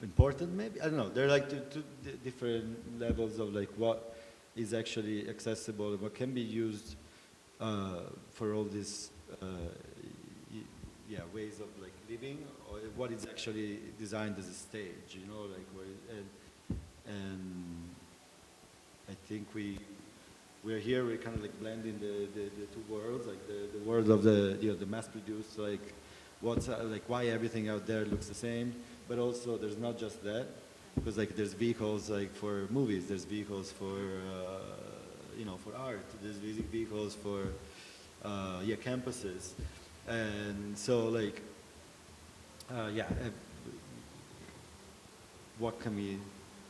important. Maybe I don't know. There are like two different levels of like what is actually accessible and what can be used for all these ways of like living, or what is actually designed as a stage. You know, like and I think we're here. We're kind of like blending the two worlds, like the world of the mass-produced, like what's like why everything out there looks the same, but also there's not just that, because like there's vehicles like for movies, there's vehicles for for art, there's vehicles for campuses, and so like what can we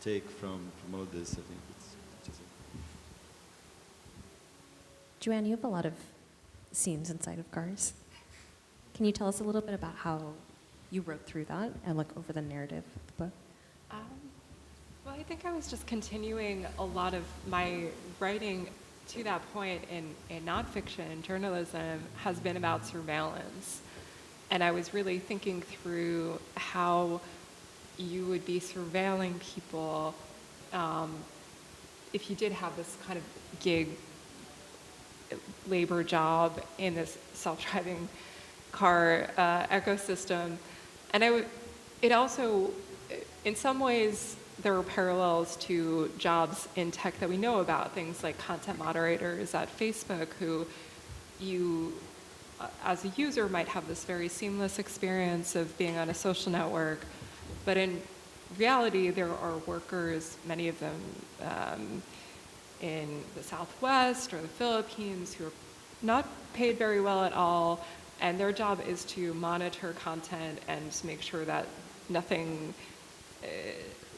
take from all this? I think it's just Joanne, you have a lot of scenes inside of cars. Can you tell us a little bit about how you wrote through that and look over the narrative of the book? Well, I think I was just continuing a lot of my writing to that point in nonfiction. Journalism has been about surveillance. And I was really thinking through how you would be surveilling people if you did have this kind of gig labor job in this self-driving car ecosystem. And it also, in some ways, there are parallels to jobs in tech that we know about, things like content moderators at Facebook, who you, as a user, might have this very seamless experience of being on a social network. But in reality, there are workers, many of them in the Southwest or the Philippines, who are not paid very well at all, and their job is to monitor content and make sure that nothing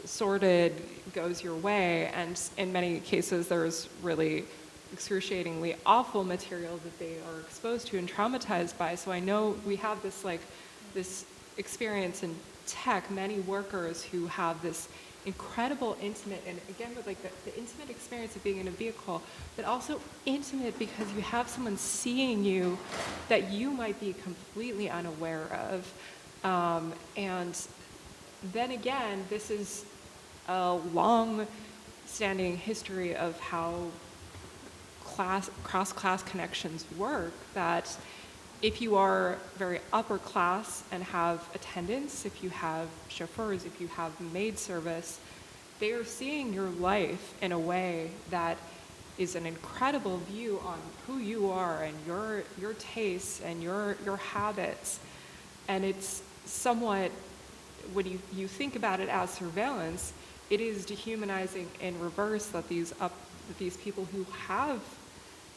sordid goes your way. And in many cases, there's really excruciatingly awful material that they are exposed to and traumatized by. So I know we have this experience in tech, many workers who have this incredible intimate, and again with like the intimate experience of being in a vehicle, but also intimate because you have someone seeing you that you might be completely unaware of. And then again, this is a long-standing history of how cross-class connections work, that if you are very upper class and have attendants, if you have chauffeurs, if you have maid service, they are seeing your life in a way that is an incredible view on who you are and your tastes and your habits. And it's somewhat, when you think about it as surveillance, it is dehumanizing in reverse that these people who have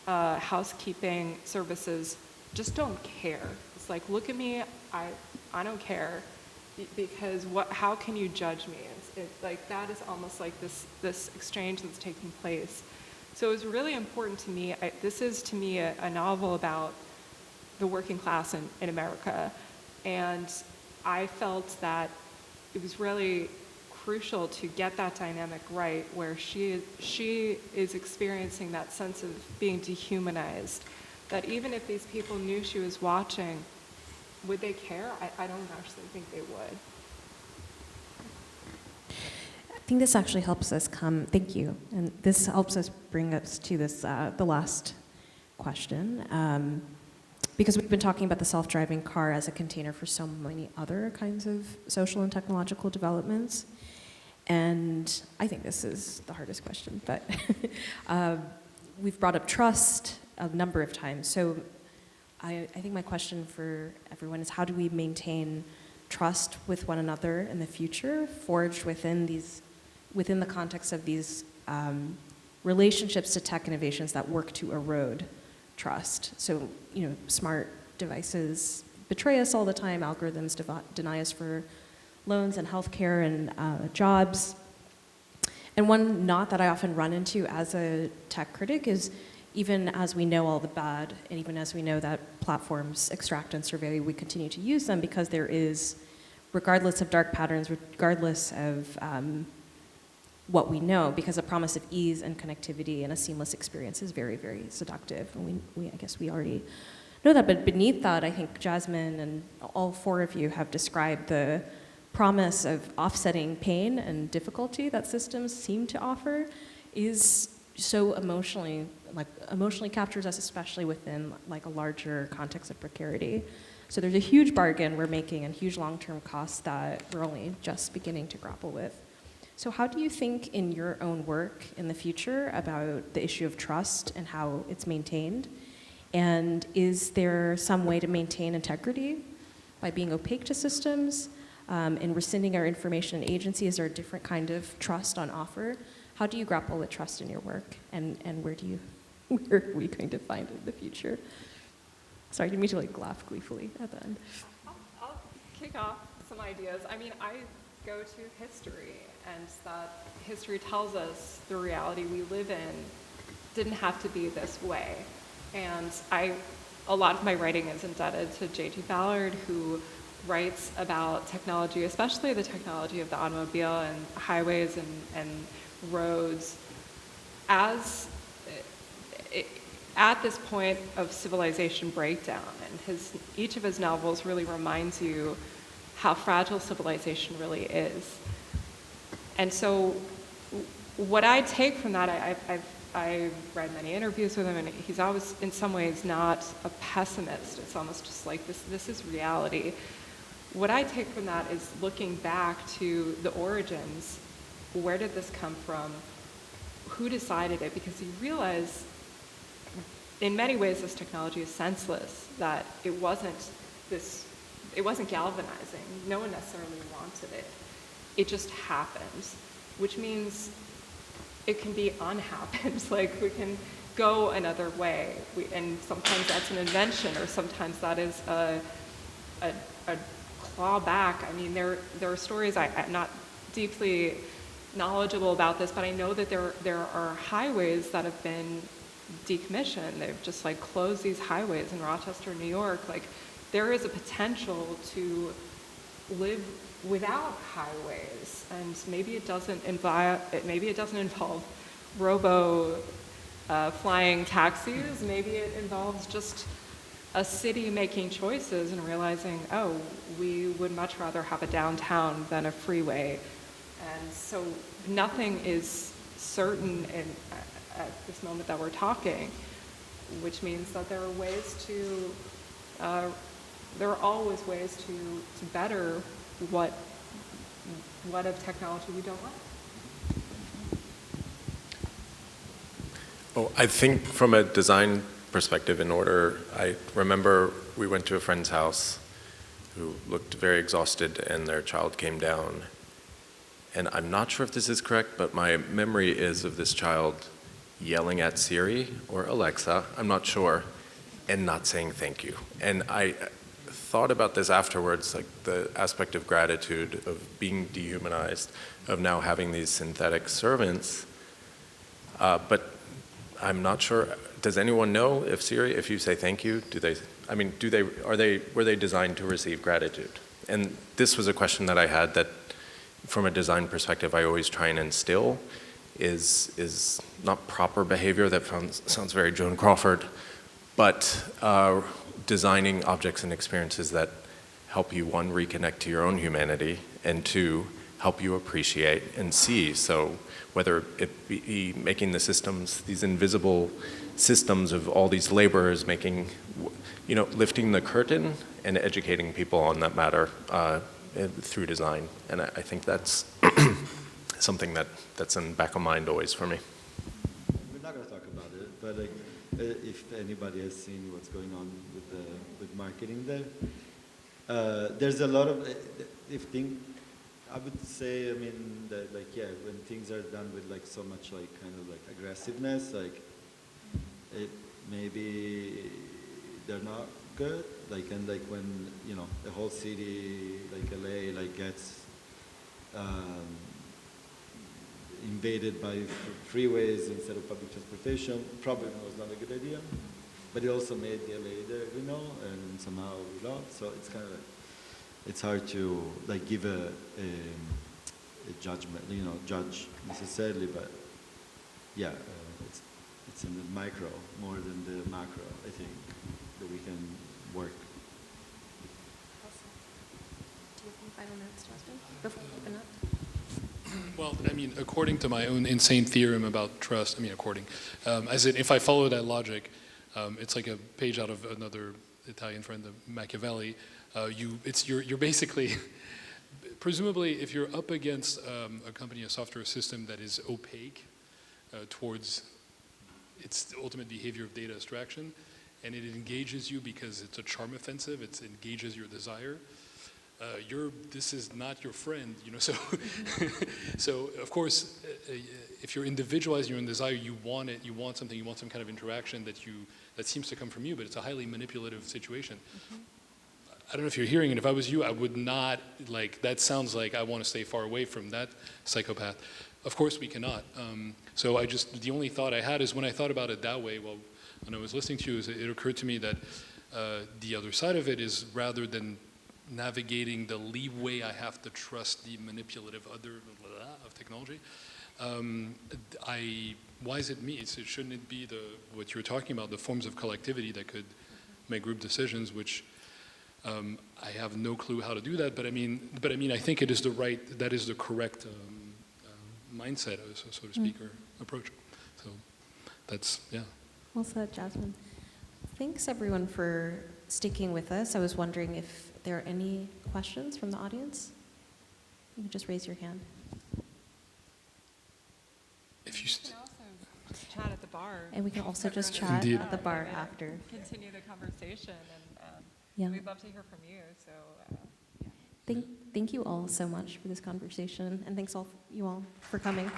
housekeeping services just don't care. It's like, look at me, I don't care, because how can you judge me? It's like, that is almost like this exchange that's taking place. So it was really important to me. This is, to me, a novel about the working class in America. And I felt that it was really crucial to get that dynamic right, where she is experiencing that sense of being dehumanized, that even if these people knew she was watching, would they care? I don't actually think they would. I think this actually helps us thank you, and this helps us bring us to this, the last question, because we've been talking about the self-driving car as a container for so many other kinds of social and technological developments, and I think this is the hardest question, but we've brought up trust a number of times, so I think my question for everyone is, how do we maintain trust with one another in the future, forged within these within the context of these relationships to tech innovations that work to erode trust. So, smart devices betray us all the time. Algorithms deny us for loans and healthcare and jobs. And one knot that I often run into as a tech critic is, even as we know all the bad, and even as we know that platforms extract and survey, we continue to use them because there is, regardless of dark patterns, regardless of what we know, because a promise of ease and connectivity and a seamless experience is very, very seductive. And I guess we already know that, but beneath that, I think Jasmin and all four of you have described the promise of offsetting pain and difficulty that systems seem to offer is so emotionally captures us, especially within like a larger context of precarity. So there's a huge bargain we're making and huge long-term costs that we're only just beginning to grapple with. So how do you think in your own work in the future about the issue of trust and how it's maintained? And is there some way to maintain integrity by being opaque to systems and rescinding our information and agency? Is there a different kind of trust on offer? How do you grapple with trust in your work? And where are we going to find it in the future? Sorry, I didn't mean to like laugh gleefully at the end. I'll kick off some ideas. I mean, I go to history, and that history tells us the reality we live in didn't have to be this way. And a lot of my writing is indebted to J.T. Ballard, who writes about technology, especially the technology of the automobile and highways and roads, at this point of civilization breakdown. And each of his novels really reminds you how fragile civilization really is. And so what I take from that, I've read many interviews with him, and he's always, in some ways, not a pessimist. It's almost just like, this is reality. What I take from that is looking back to the origins. Where did this come from? Who decided it? Because you realize, in many ways, this technology is senseless, that it wasn't galvanizing. No one necessarily wanted it. It just happened, which means it can be unhappened. Like, we can go another way. And sometimes that's an invention, or sometimes that is a claw back. I mean, there are stories, I'm not deeply knowledgeable about this, but I know that there are highways that have been decommissioned. They've just like closed these highways in Rochester, New York. Like, there is a potential to live without highways, and maybe it doesn't involve robo flying taxis. Maybe it involves just a city making choices and realizing, oh, we would much rather have a downtown than a freeway. And so nothing is certain at this moment that we're talking, which means that there are always ways to better what of technology we don't like. Oh, I think from a design perspective, I remember we went to a friend's house who looked very exhausted, and their child came down. And I'm not sure if this is correct, but my memory is of this child yelling at Siri or Alexa, I'm not sure, and not saying thank you. And I thought about this afterwards, like the aspect of gratitude, of being dehumanized, of now having these synthetic servants. But I'm not sure, does anyone know if you say thank you, were they designed to receive gratitude? And this was a question that I had that, from a design perspective, I always try and instill is not proper behavior, that sounds very Joan Crawford, but designing objects and experiences that help you, one, reconnect to your own humanity, and two, help you appreciate and see. So whether it be making the systems, these invisible systems of all these laborers making, lifting the curtain and educating people on that matter through design. And I think that's something that's in the back of mind always for me. We're not going to talk about it, but if anybody has seen what's going on with marketing there, there's a lot of, I would say, I mean, that like, yeah, when things are done with like so much like kind of like aggressiveness, like it maybe they're not good. Like, and like when, you know, the whole city, like LA, like gets invaded by freeways instead of public transportation, probably was not a good idea. But it also made the LA there, you know, and somehow we lost. So it's kind of like, it's hard to like give a judgment, you know, judge necessarily, but yeah, it's in the micro more than the macro, I think, that we can work. Do you have any final notes, Jasmin, before we open up? Well, I mean, according to my own insane theorem about trust, I mean, as in, if I follow that logic, it's like a page out of another Italian friend, Machiavelli. You're basically, presumably, if you're up against a company, a software system that is opaque towards its ultimate behavior of data extraction, and it engages you because it's a charm offensive, it engages your desire, this is not your friend, you know, so, so of course, if you're individualizing your own desire, you want it, you want something, you want some kind of interaction that seems to come from you, but it's a highly manipulative situation. Mm-hmm. I don't know if you're hearing it, if I was you, I would not, like, that sounds like I want to stay far away from that psychopath. Of course we cannot. So the only thought I had is when I thought about it that way, well, when I was listening to you, it occurred to me that the other side of it is rather than navigating the leeway I have to trust the manipulative other of technology, why is it me? Shouldn't it be what you were talking about, the forms of collectivity that could make group decisions, which I have no clue how to do that, but I mean, I think that is the correct mindset, so to speak, or approach. So that's, yeah. Well said, Jasmin. Thanks everyone for sticking with us. I was wondering if there are any questions from the audience. You can just raise your hand. If you can also chat at the bar. And we can also just chat Indeed. at the bar after. Continue the conversation, and Yeah. we'd love to hear from you. So, yeah. Thank you all so much for this conversation, and thanks you all for coming.